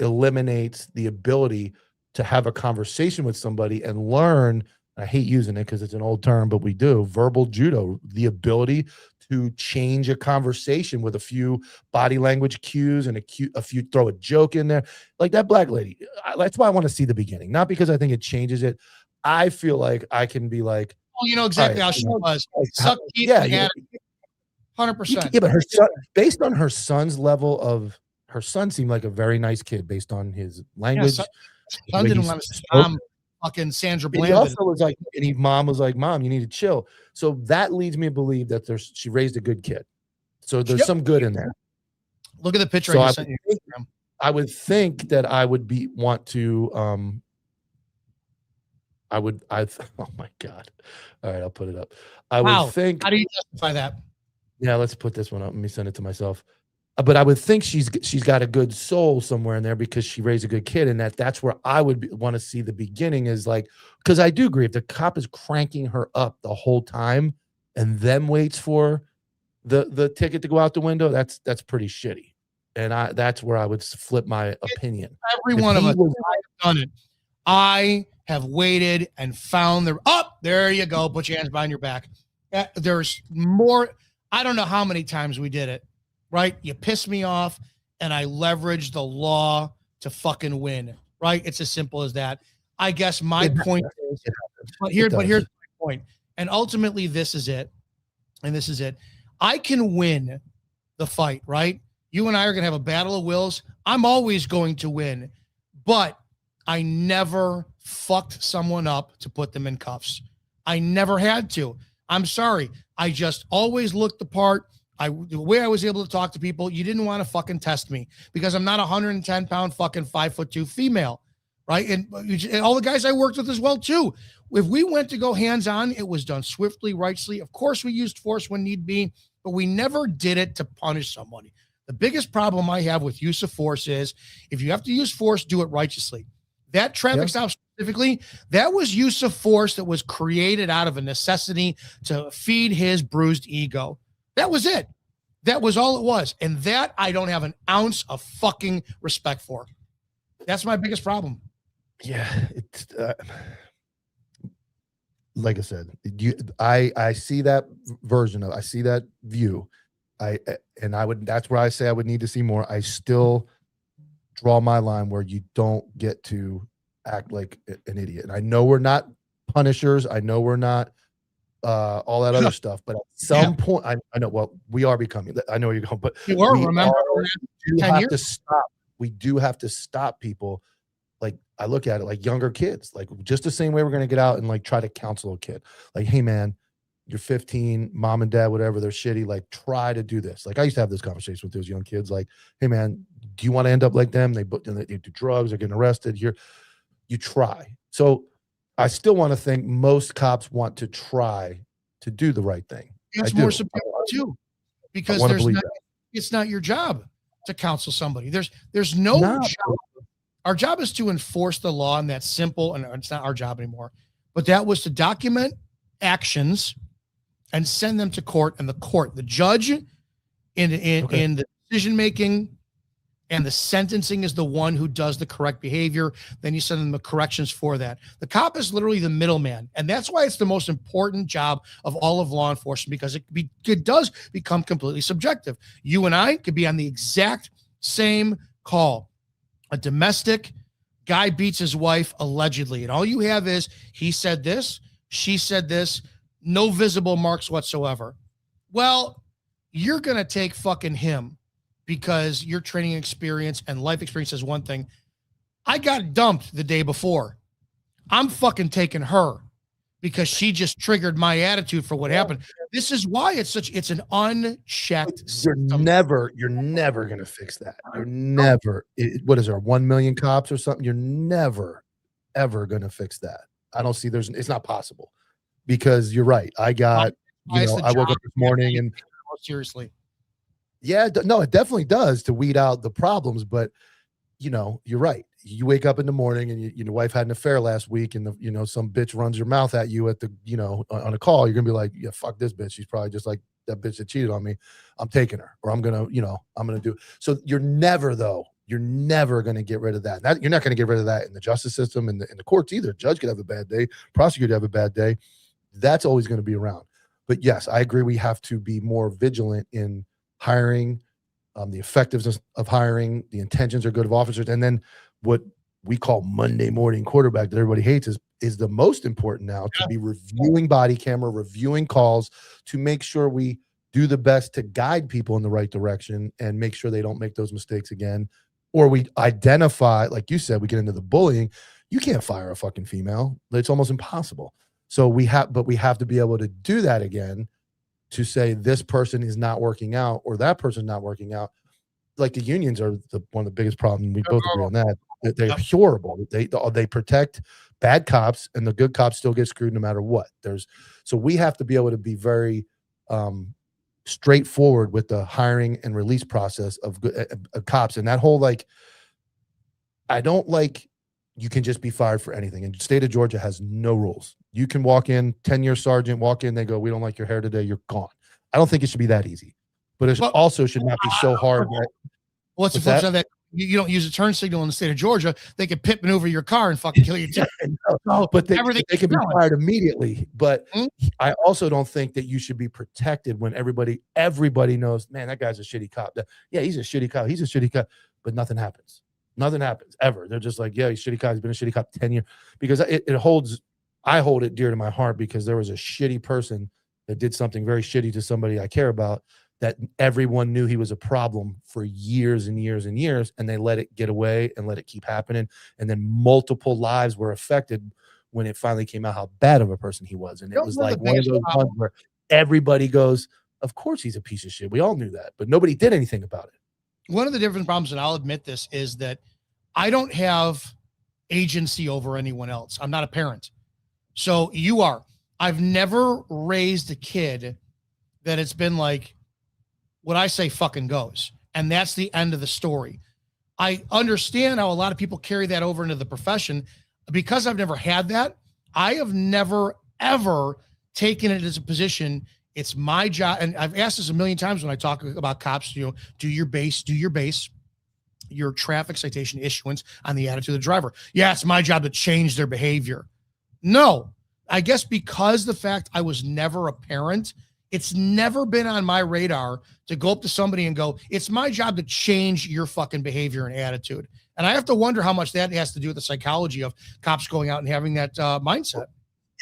eliminates the ability to have a conversation with somebody and learn. I hate using it because it's an old term, but we do. Verbal judo, the ability to change a conversation with a few body language cues and a few, throw a joke in there. Like that black lady. That's why I want to see the beginning. Not because I think it changes it. I feel like I can be like, oh, you know exactly how she was. Suck teeth, 100%. Yeah, but her son, based on her son's level of, her son seemed like a very nice kid based on his language. Son didn't want to mom fucking Sandra Bland. He also was like, mom was like, Mom, you need to chill. So that leads me to believe that she raised a good kid. So there's some good in there. Look at the picture so I sent you. I would think that I would want to oh my God. All right, I'll put it up. I would think. How do you justify that? Yeah, let's put this one up. Let me send it to myself. But I would think she's got a good soul somewhere in there because she raised a good kid, and that's where I would want to see the beginning is like, because I do agree if the cop is cranking her up the whole time and then waits for the ticket to go out the window, that's pretty shitty, and that's where I would flip my opinion. Every one of us have done it. I have waited and found there you go. Put your hands behind your back. There's more. I don't know how many times we did it. Right? You piss me off and I leverage the law to fucking win. Right? It's as simple as that. I guess my point is, but here's my point. And ultimately this is it. And this is it. I can win the fight, right? You and I are going to have a battle of wills. I'm always going to win, but I never fucked someone up to put them in cuffs. I never had to. I'm sorry. I just always looked the part. The way I was able to talk to people, you didn't want to fucking test me because I'm not a 110-pound fucking 5'2" female, right? And all the guys I worked with as well too. If we went to go hands-on, it was done swiftly, rightly. Of course, we used force when need be, but we never did it to punish somebody. The biggest problem I have with use of force is if you have to use force, do it righteously. That traffic stop specifically, that was use of force that was created out of a necessity to feed his bruised ego. That was it. That was all it was. And that I don't have an ounce of fucking respect for. That's my biggest problem. Yeah. It's like I said, I see that version of, I see that view. That's where I say I would need to see more. I still draw my line where you don't get to act like an idiot. And I know we're not punishers. I know we're not all that other stuff, but at some point, I know. Well, we are becoming. I know where you're going, but we do have to stop people. Like I look at it like younger kids, like just the same way we're going to get out and like try to counsel a kid. Like, hey man, you're 15, mom and dad, whatever, they're shitty. Like try to do this. Like I used to have this conversation with those young kids. Like, hey man, do you want to end up like them? They do drugs, they're getting arrested here. You try. So I still want to think most cops want to try to do the right thing. It's more subjective too, because it's not your job to counsel somebody. There's no job. Our job is to enforce the law, and that's simple. And it's not our job anymore. But that was to document actions and send them to court. And the judge in the decision making and the sentencing is the one who does the correct behavior. Then you send them the corrections for that. The cop is literally the middleman. And that's why it's the most important job of all of law enforcement, because it does become completely subjective. You and I could be on the exact same call. A domestic guy beats his wife allegedly. And all you have is he said this, she said this, no visible marks whatsoever. Well, you're going to take fucking him because your training experience and life experience is one thing. I got dumped the day before. I'm fucking taking her because she just triggered my attitude for what happened. This is why it's an unchecked system. You're never going to fix that. You're never, what is there, 1 million cops or something? You're never, ever going to fix that. I don't see it's not possible, because you're right. I woke up this morning and seriously. Yeah, no, it definitely does to weed out the problems. But, you're right. You wake up in the morning and your wife had an affair last week and some bitch runs your mouth at you at the, on a call. You're going to be like, yeah, fuck this bitch. She's probably just like that bitch that cheated on me. I'm taking her, or I'm going to do. So you're never going to get rid of that. You're not going to get rid of that in the justice system and in the courts either. Judge could have a bad day. Prosecutor have a bad day. That's always going to be around. But yes, I agree. We have to be more vigilant in hiring, the effectiveness of hiring, the intentions are good of officers. And then what we call Monday morning quarterback that everybody hates is the most important now, to be reviewing body camera, reviewing calls, to make sure we do the best to guide people in the right direction and make sure they don't make those mistakes again. Or we identify, like you said, we get into the bullying. You can't fire a fucking female. It's almost impossible. So we have to be able to do that again, to say this person is not working out or that person's not working out. Like the unions are one of the biggest problems. We both agree on that. They're horrible. They protect bad cops, and the good cops still get screwed no matter what. So we have to be able to be very straightforward with the hiring and release process of cops. And that whole, I don't like, you can just be fired for anything. And the state of Georgia has no rules. You can walk in, 10-year sergeant, walk in, they go, we don't like your hair today, you're gone. I don't think it should be that easy. But it also should not be so hard. What's the flip side of that? You don't use a turn signal in the state of Georgia, they could pit maneuver your car and fucking kill you. But they can be fired immediately. But I also don't think that you should be protected when everybody knows, man, that guy's a shitty cop. Yeah, he's a shitty cop. He's a shitty cop. But nothing happens. Nothing happens ever. They're just like, yeah, he's a shitty cop. He's been a shitty cop 10 years. Because I hold it dear to my heart, because there was a shitty person that did something very shitty to somebody I care about, that everyone knew he was a problem for years and years and years, and they let it get away and let it keep happening. And then multiple lives were affected when it finally came out how bad of a person he was. And it was like one of those ones where everybody goes, Of course he's a piece of shit. We all knew that, but nobody did anything about it. One of the different problems, and I'll admit this, is that I don't have agency over anyone else. I'm not a parent. So you are. I've never raised a kid that it's been like, what I say fucking goes. And that's the end of the story. I understand how a lot of people carry that over into the profession. Because I've never had that, I have never, ever taken it as a position. It's my job. And I've asked this a million times when I talk about cops, do your base, your traffic citation issuance on the attitude of the driver. Yeah, it's my job to change their behavior. No, I guess because the fact I was never a parent, it's never been on my radar to go up to somebody and go, it's my job to change your fucking behavior and attitude. And I have to wonder how much that has to do with the psychology of cops going out and having that mindset.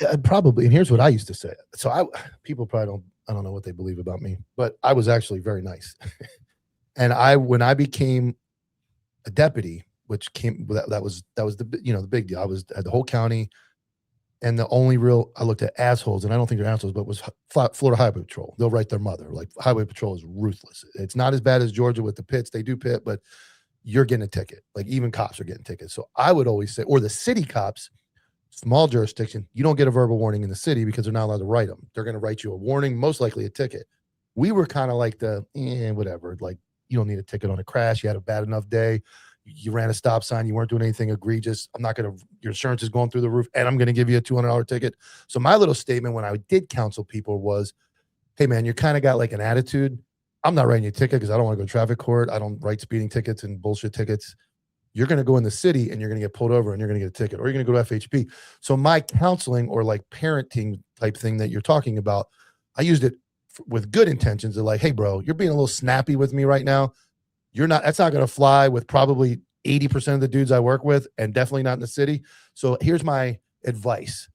Yeah, probably. And here's what I used to say. So people probably I don't know what they believe about me, but I was actually very nice. And when I became a deputy, which that was the big deal. I was at the whole county, and the only real I looked at assholes, and I don't think they're assholes, but was Florida Highway Patrol. They'll write their mother. Like, Highway Patrol is ruthless. It's not as bad as Georgia with the pits. They do pit, but you're getting a ticket. Like, even cops are getting tickets. So I would always say, or the city cops, small jurisdiction, you don't get a verbal warning in the city because they're not allowed to write them. They're going to write you a warning, most likely a ticket. We were kind of like whatever. Like, you don't need a ticket on a crash. You had a bad enough day. You ran a stop sign. You weren't doing anything egregious. Your insurance is going through the roof, and I'm going to give you a $200 ticket. So my little statement when I did counsel people was, hey man, you kind of got like an attitude. I'm not writing you a ticket because I don't want to go to traffic court. I don't write speeding tickets and bullshit tickets. You're going to go in the city and you're going to get pulled over and you're going to get a ticket, or you're going to go to FHP. So my counseling, or like parenting type thing that you're talking about, I used it with good intentions of like, hey bro, you're being a little snappy with me right now. That's not going to fly with probably 80% of the dudes I work with, and definitely not in the city. So here's my advice.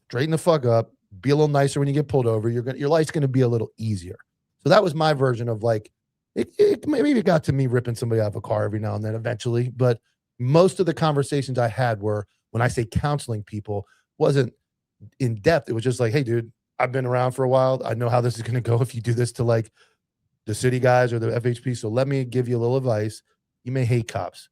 Straighten the fuck up, be a little nicer when you get pulled over. Your life's going to be a little easier. So that was my version of like, maybe it got to me ripping somebody out of a car every now and then eventually, but most of the conversations I had were, when I say counseling people, wasn't in depth. It was just like, hey dude, I've been around for a while. I know how this is going to go if you do this to like the city guys or the FHP. So let me give you a little advice. You may hate cops.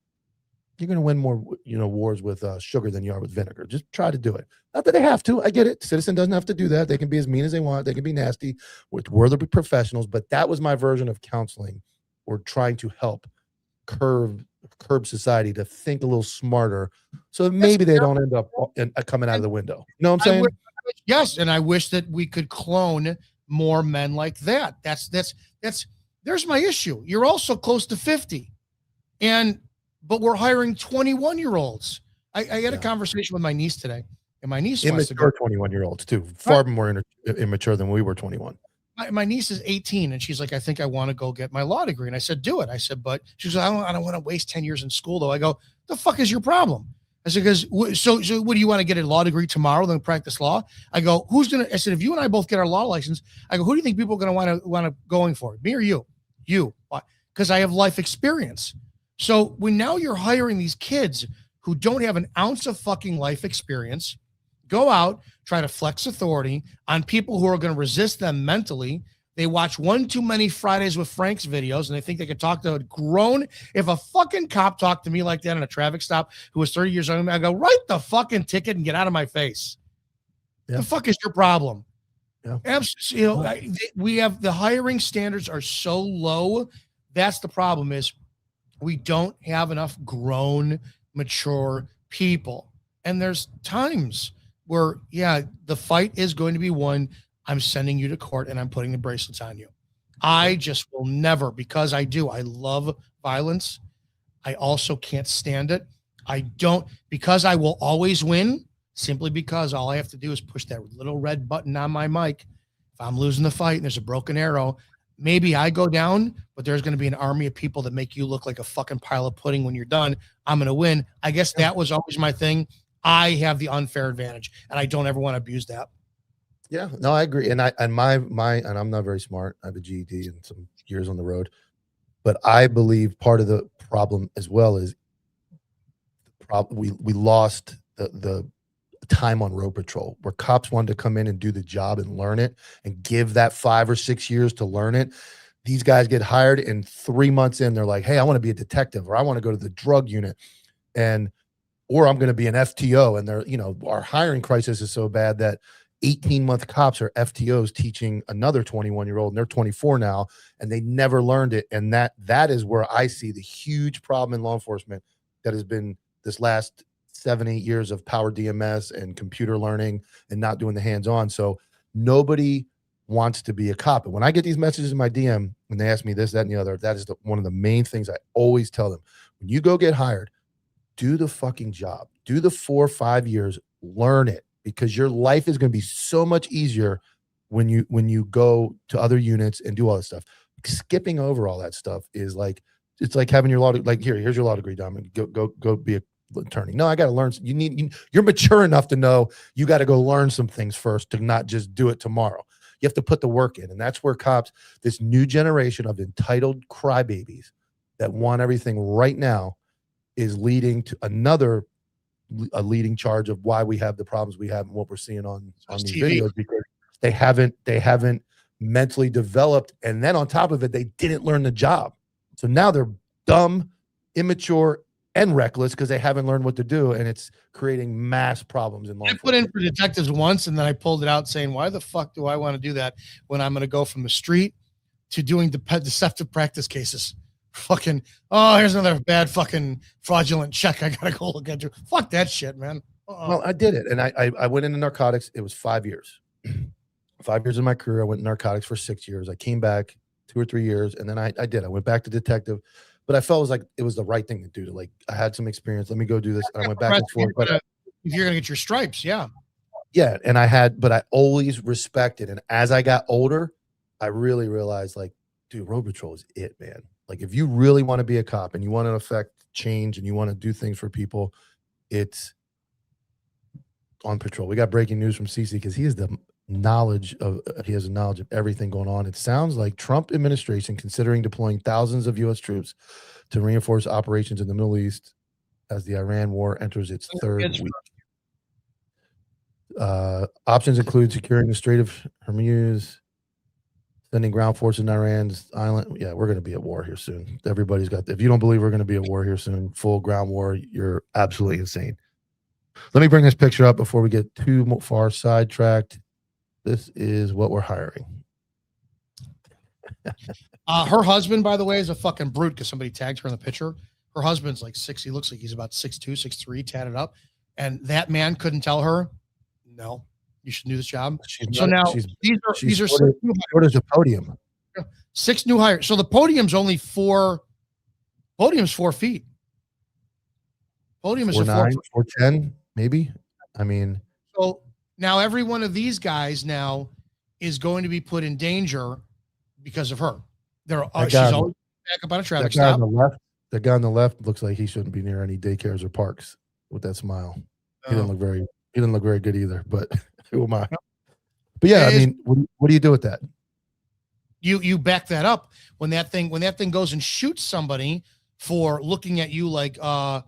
You're going to win more, wars with sugar than you are with vinegar. Just try to do it. Not that they have to. I get it. Citizen doesn't have to do that. They can be as mean as they want. They can be nasty. We're the professionals. But that was my version of counseling, or trying to help curb society to think a little smarter, so that maybe they don't end up coming out of the window. You know what I'm saying? Yes, and I wish that we could clone more men like that. There's my issue. You're also close to 50, but we're hiring 21-year-olds. I had a conversation with my niece today, and my niece immature 21-year-olds too, far more immature than we were 21. My niece is 18, and she's like, I think I want to go get my law degree. And I said, do it. I said, but she's like, I don't want to waste 10 years in school though. I go, the fuck is your problem? I said, so what do you want to get a law degree tomorrow, then practice law? I go, I said, if you and I both get our law license, I go, who do you think people are going to want to going for? Me or you? You. Why? Because I have life experience. So now you're hiring these kids who don't have an ounce of fucking life experience, go out, try to flex authority on people who are going to resist them mentally. They watch one too many Fridays with Frank's videos, and they think they could talk to a grown. If a fucking cop talked to me like that in a traffic stop who was 30 years old, I go, write the fucking ticket and get out of my face. Yeah. The fuck is your problem? Yeah. Absolutely. We have the hiring standards are so low. That's the problem, is we don't have enough grown, mature people. And there's times where, the fight is going to be won. I'm sending you to court and I'm putting the bracelets on you. I just will never, because I love violence. I also can't stand it. Because I will always win, simply because all I have to do is push that little red button on my mic. If I'm losing the fight and there's a broken arrow, maybe I go down, but there's going to be an army of people that make you look like a fucking pile of pudding when you're done. I'm going to win. I guess that was always my thing. I have the unfair advantage, and I don't ever want to abuse that. Yeah, no, I agree. And I'm not very smart. I have a GED and some years on the road, but I believe part of the problem as well is we lost the time on road patrol, where cops wanted to come in and do the job and learn it and give that 5 or 6 years to learn it. These guys get hired, and 3 months in, they're like, hey, I want to be a detective, or I want to go to the drug unit, or I'm going to be an FTO. And they're, our hiring crisis is so bad that 18-month cops are FTOs teaching another 21-year-old, and they're 24 now, and they never learned it. And that is where I see the huge problem in law enforcement that has been this last 7-8 years of power DMS and computer learning and not doing the hands-on. So nobody wants to be a cop. And when I get these messages in my DM and they ask me this, that, and the other, that is one of the main things I always tell them. When you go get hired, do the fucking job. Do the 4 or 5 years, learn it, because your life is going to be so much easier when you go to other units and do all this stuff. Skipping over all that stuff is like, it's like having your law, here's your law degree, Dominick. Go be a attorney. No, I got to learn. You're mature enough to know you got to go learn some things first to not just do it tomorrow. You have to put the work in. And that's where cops, this new generation of entitled crybabies that want everything right now, is leading to a leading charge of why we have the problems we have and what we're seeing on these videos, because they haven't mentally developed. And then on top of it, they didn't learn the job. So now they're dumb, immature, and reckless because they haven't learned what to do, and it's creating mass problems in law enforcement. I put in for detectives once, and then I pulled it out saying, why the fuck do I want to do that when I'm going to go from the street to doing deceptive practice cases? Fucking, here's another bad fucking fraudulent check I gotta go look into. Fuck that shit, man. Well, I did it, and I went into narcotics. It was 5 years. 5 years of my career. I went in narcotics for 6 years. I came back 2 or 3 years, and then I went back to detective. But I felt it was the right thing to do. I had some experience. Let me go do this. And I went back and forth. But if you're gonna get your stripes, yeah. And but I always respected. And as I got older, I really realized, dude, road patrol is it, man. If you really want to be a cop and you want to affect change and you want to do things for people, it's on patrol. We got breaking news from CC because he has knowledge of everything going on. It sounds like Trump administration considering deploying thousands of U.S. troops to reinforce operations in the Middle East as the Iran war enters its third week. Options include securing the Strait of Hormuz, sending ground forces in Iran's island. Yeah, we're going to be at war here soon. Everybody's if you don't believe we're going to be at war here soon, full ground war, you're absolutely insane. Let me bring this picture up before we get too far sidetracked. This is what we're hiring. Her husband, by the way, is a fucking brute because somebody tagged her in the picture. Her husband's like 6. He looks like he's about 6'2", 6'3", tatted up. And that man couldn't tell her, no, you should do this job. These are short as a podium. 6 new hires. So the podium's only 4 feet. Podium is 4'9", 4'10", maybe. I mean, so now every one of these guys now is going to be put in danger because of her. She's always back up on a traffic stop. The guy on the left looks like he shouldn't be near any daycares or parks with that smile. He didn't look very good either, but who am I? But yeah, I mean, what do you do with that? You back that up when that thing goes and shoots somebody for looking at you like, oh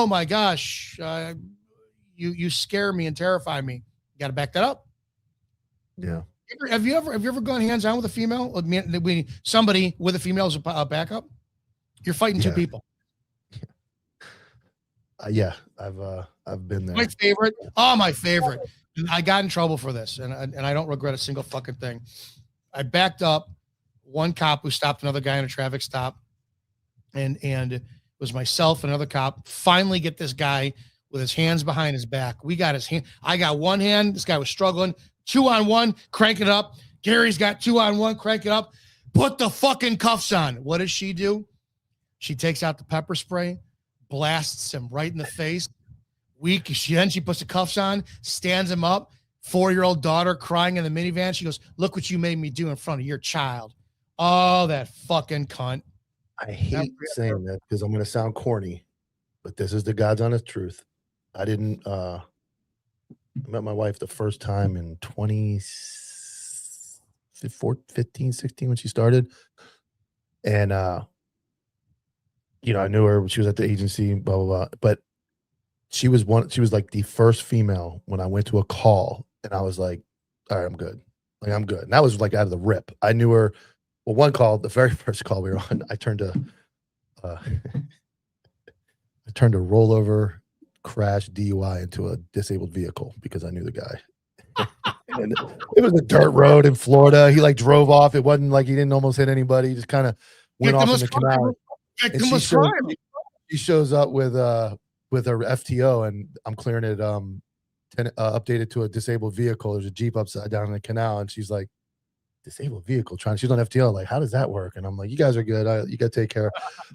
my gosh, you scare me and terrify me. You got to back that up. Yeah. Have you ever gone hands on with a female? Somebody with a female as a backup? You're fighting 2 people. Yeah, I've been there. My favorite. And I got in trouble for this, and I don't regret a single fucking thing. I backed up one cop who stopped another guy in a traffic stop, and it was myself and another cop. Finally, get this guy with his hands behind his back. We got his hand. I got one hand. This guy was struggling. 2-on-1, crank it up. Gary's got 2-on-1, crank it up. Put the fucking cuffs on. What does she do? She takes out the pepper spray, blasts him right in the face. Weak. She puts the cuffs on, stands him up. 4-year-old daughter crying in the minivan. She goes, look what you made me do in front of your child. Oh, that fucking cunt. I hate saying that because I'm going to sound corny, but this is the God's honest truth. I didn't met my wife the first time in 2015, 16 when she started. And, I knew her. She was at the agency, blah, blah, blah. But she was like the first female when I went to a call, and I was like, all right, I'm good. Like, I'm good. And that was like out of the rip. I knew her. Well, one call, the very first call we were on, I turned a rollover crash DUI into a disabled vehicle because I knew the guy. And it was a dirt road in Florida. He like drove off. It wasn't like he didn't almost hit anybody. He just kind of went off in the canal. And she shows up with her FTO, and I'm clearing it updated to a disabled vehicle. There's a Jeep upside down in the canal, and she's like, disabled vehicle she's on FTO. Like, how does that work? And I'm like, you guys are good. You got to take care.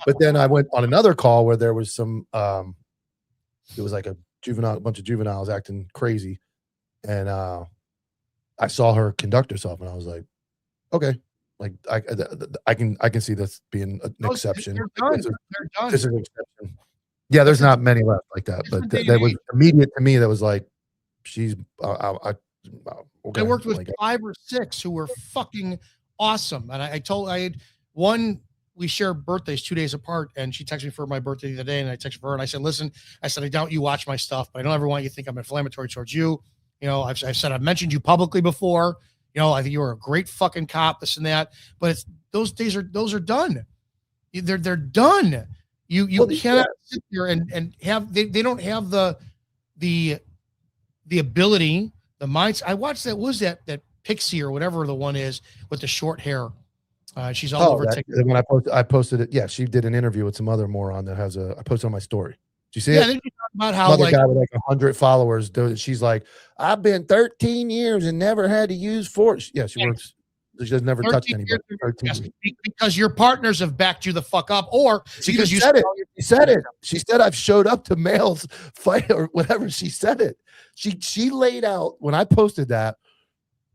But then I went on another call where there was some it was like a bunch of juveniles acting crazy, and I saw her conduct herself, and I was like, okay, like I can see this being an exception. They're done. This is an exception. Yeah, there's not many left like that, but that was immediate to me. That was like, she's okay. I worked with 5 or 6 who were fucking awesome, and I had one. We share birthdays 2 days apart, and she texted me for my birthday the other day, and I texted for her, and I said, listen, I doubt you watch my stuff, but I don't ever want you to think I'm inflammatory towards you. You know, I've said I've mentioned you publicly before. You know, I think you were a great fucking cop, this and that. But those are done. They're done. You cannot sit here and have they don't have the ability, the minds. I watched that Pixie or whatever the one is with the short hair. She's all over TikTok. When I posted it, yeah, she did an interview with some other moron that has I posted on my story. Did you see it? Yeah, they talk about how another guy with like 100 followers. She's like, I've been 13 years and never had to use force. Yeah, she works. She has never touched anybody. Yes, because your partners have backed you the fuck up, or because you said it. She said it. She said I've showed up to males fight or whatever. She said it. She laid out when I posted that.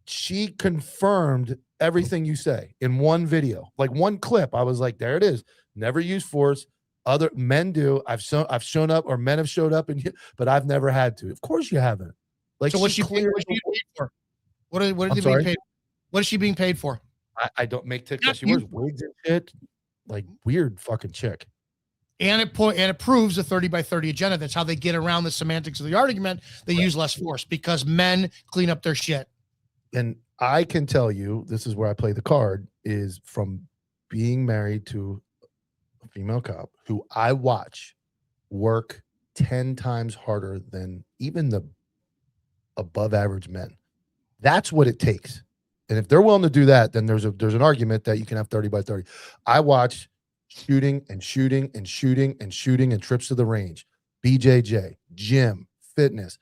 She confirmed everything you say in one video, like one clip. I was like, there it is. Never use force. Other men do. I've shown up, or men have showed up, but I've never had to. Of course you haven't. Like, so what's she being paid for? What are they being paid? What is she being paid for? I don't make TikTok. She wears wigs and shit. Like, weird fucking chick. And it proves the 30 by 30 agenda. That's how they get around the semantics of the argument. They use less force because men clean up their shit. And I can tell you, this is where I play the card, is from being married to a female cop who I watch work 10 times harder than even the above average men. That's what it takes. And if they're willing to do that, then there's an argument that you can have 30 by 30. I watch shooting and shooting and shooting and shooting and trips to the range, BJJ, gym, fitness,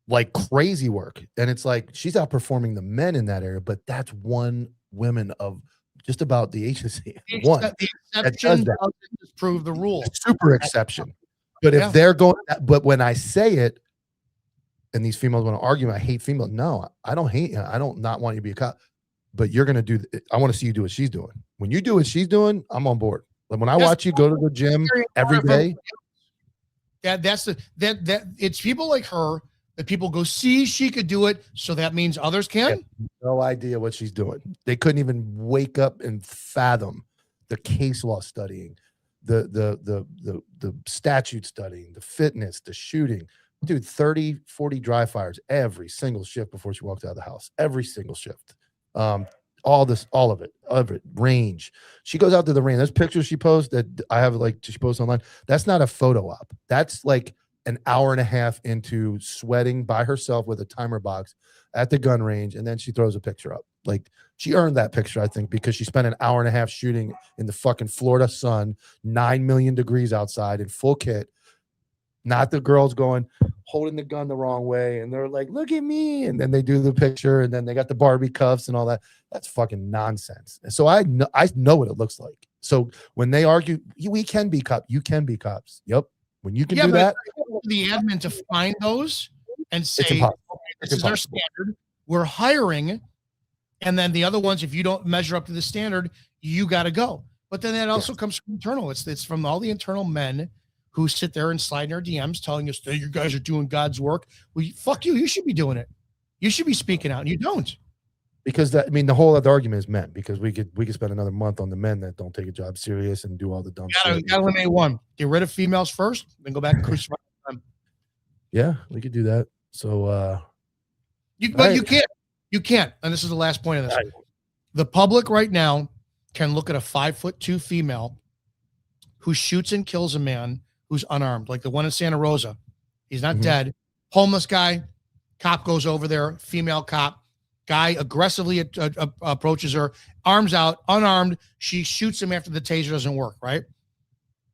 like crazy work. And it's like, she's outperforming the men in that area, but that's one woman of just about the agency. One. The exception doesn't prove the rule. Super exception. But if they're going, but when I say it, and these females want to argue, I hate females. No, I don't hate you. I don't not want you to be a cop. But you're going to do, I want to see you do what she's doing. When you do what she's doing, I'm on board. Like, when I watch you go to the gym every day. It's people like her that people go, see, she could do it, so that means others can. No idea what she's doing. They couldn't even wake up and fathom the case law studying, the statute studying, the fitness, the shooting. Dude, 30, 40 dry fires every single shift before she walked out of the house. Every single shift. All of it, range. She goes out to the range. There's pictures she posts that I have, like, she posts online. That's not a photo op. That's like an hour and a half into sweating by herself with a timer box at the gun range, and then she throws a picture up. Like, she earned that picture, I think, because she spent an hour and a half shooting in the fucking Florida sun, 9 million degrees outside in full kit. Not the girls going, holding the gun the wrong way, and they're like, look at me, and then they do the picture, and then they got the Barbie cuffs and all that. That's fucking nonsense. And so I know what it looks like. So when they argue, we can be cops. You can be cops. Yep. When you can do that. The admin to find those and say, okay, this is our standard. We're hiring. And then the other ones, if you don't measure up to the standard, you got to go. But then that also comes from internal. It's from all the internal men who sit there and slide in our DMs telling us that you guys are doing God's work. Well, fuck you. You should be doing it. You should be speaking out, and you don't. Because the whole other argument is men, because we could spend another month on the men that don't take a job serious and do all the dumb shit. You gotta eliminate one. Get rid of females first, then go back and crucify them. Yeah, we could do that. So, you can't. And this is the last point of this. The public right now can look at a 5'2" female who shoots and kills a man who's unarmed, like the one in Santa Rosa. He's not dead. Homeless guy. Cop goes over there. Female cop. Guy aggressively approaches her, arms out, unarmed. She shoots him after the taser doesn't work, right?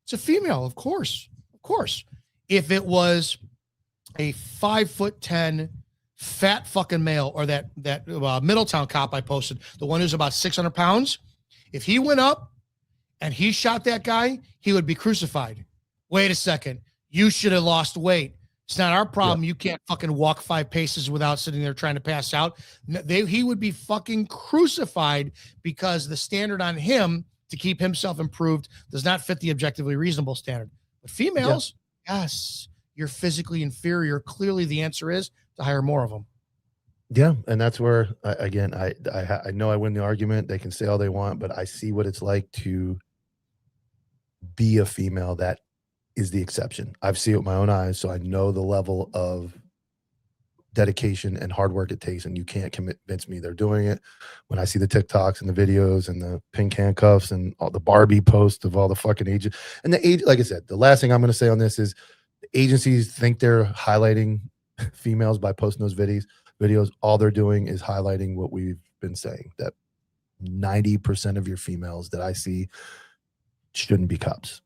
It's a female, of course. Of course. If it was a 5'10" fat fucking male, or that Middletown cop I posted, the one who's about 600 pounds, if he went up and he shot that guy, he would be crucified. Wait a second. You should have lost weight. It's not our problem. Yeah. You can't fucking walk 5 paces without sitting there trying to pass out. He would be fucking crucified because the standard on him to keep himself improved does not fit the objectively reasonable standard. But females, yes, you're physically inferior. Clearly the answer is to hire more of them. Yeah, and that's where, again, I know I win the argument. They can say all they want, but I see what it's like to be a female that is the exception. I've seen it with my own eyes, so I know the level of dedication and hard work it takes, and you can't convince me they're doing it. When I see the TikToks and the videos and the pink handcuffs and all the Barbie posts of all the fucking agents, and like I said, the last thing I'm going to say on this is the agencies think they're highlighting females by posting those videos. All they're doing is highlighting what we've been saying, that 90% of your females that I see shouldn't be cops.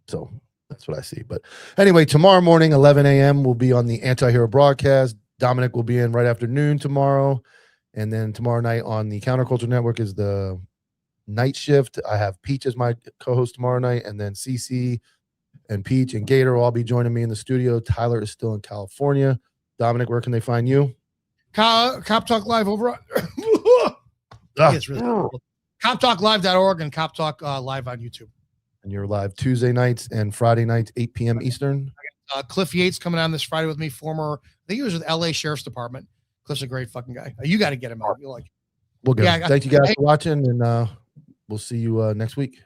So that's what I see. But anyway, tomorrow morning, 11 a.m., we'll be on the Anti-Hero broadcast. Dominick will be in right after noon tomorrow. And then tomorrow night on the Counterculture Network is the night shift. I have Peach as my co-host tomorrow night. And then CC and Peach and Gator will all be joining me in the studio. Tyler is still in California. Dominick, where can they find you? Cop Talk Live over on it's really cool. CopTalkLive.org and Cop Talk Live on YouTube. And you're live Tuesday nights and Friday nights, 8 p.m. Eastern. Cliff Yates coming on this Friday with me. I think he was with LA Sheriff's Department. Cliff's a great fucking guy. You got to get him out. You'll like. We'll go. Thank you guys for watching, and we'll see you next week.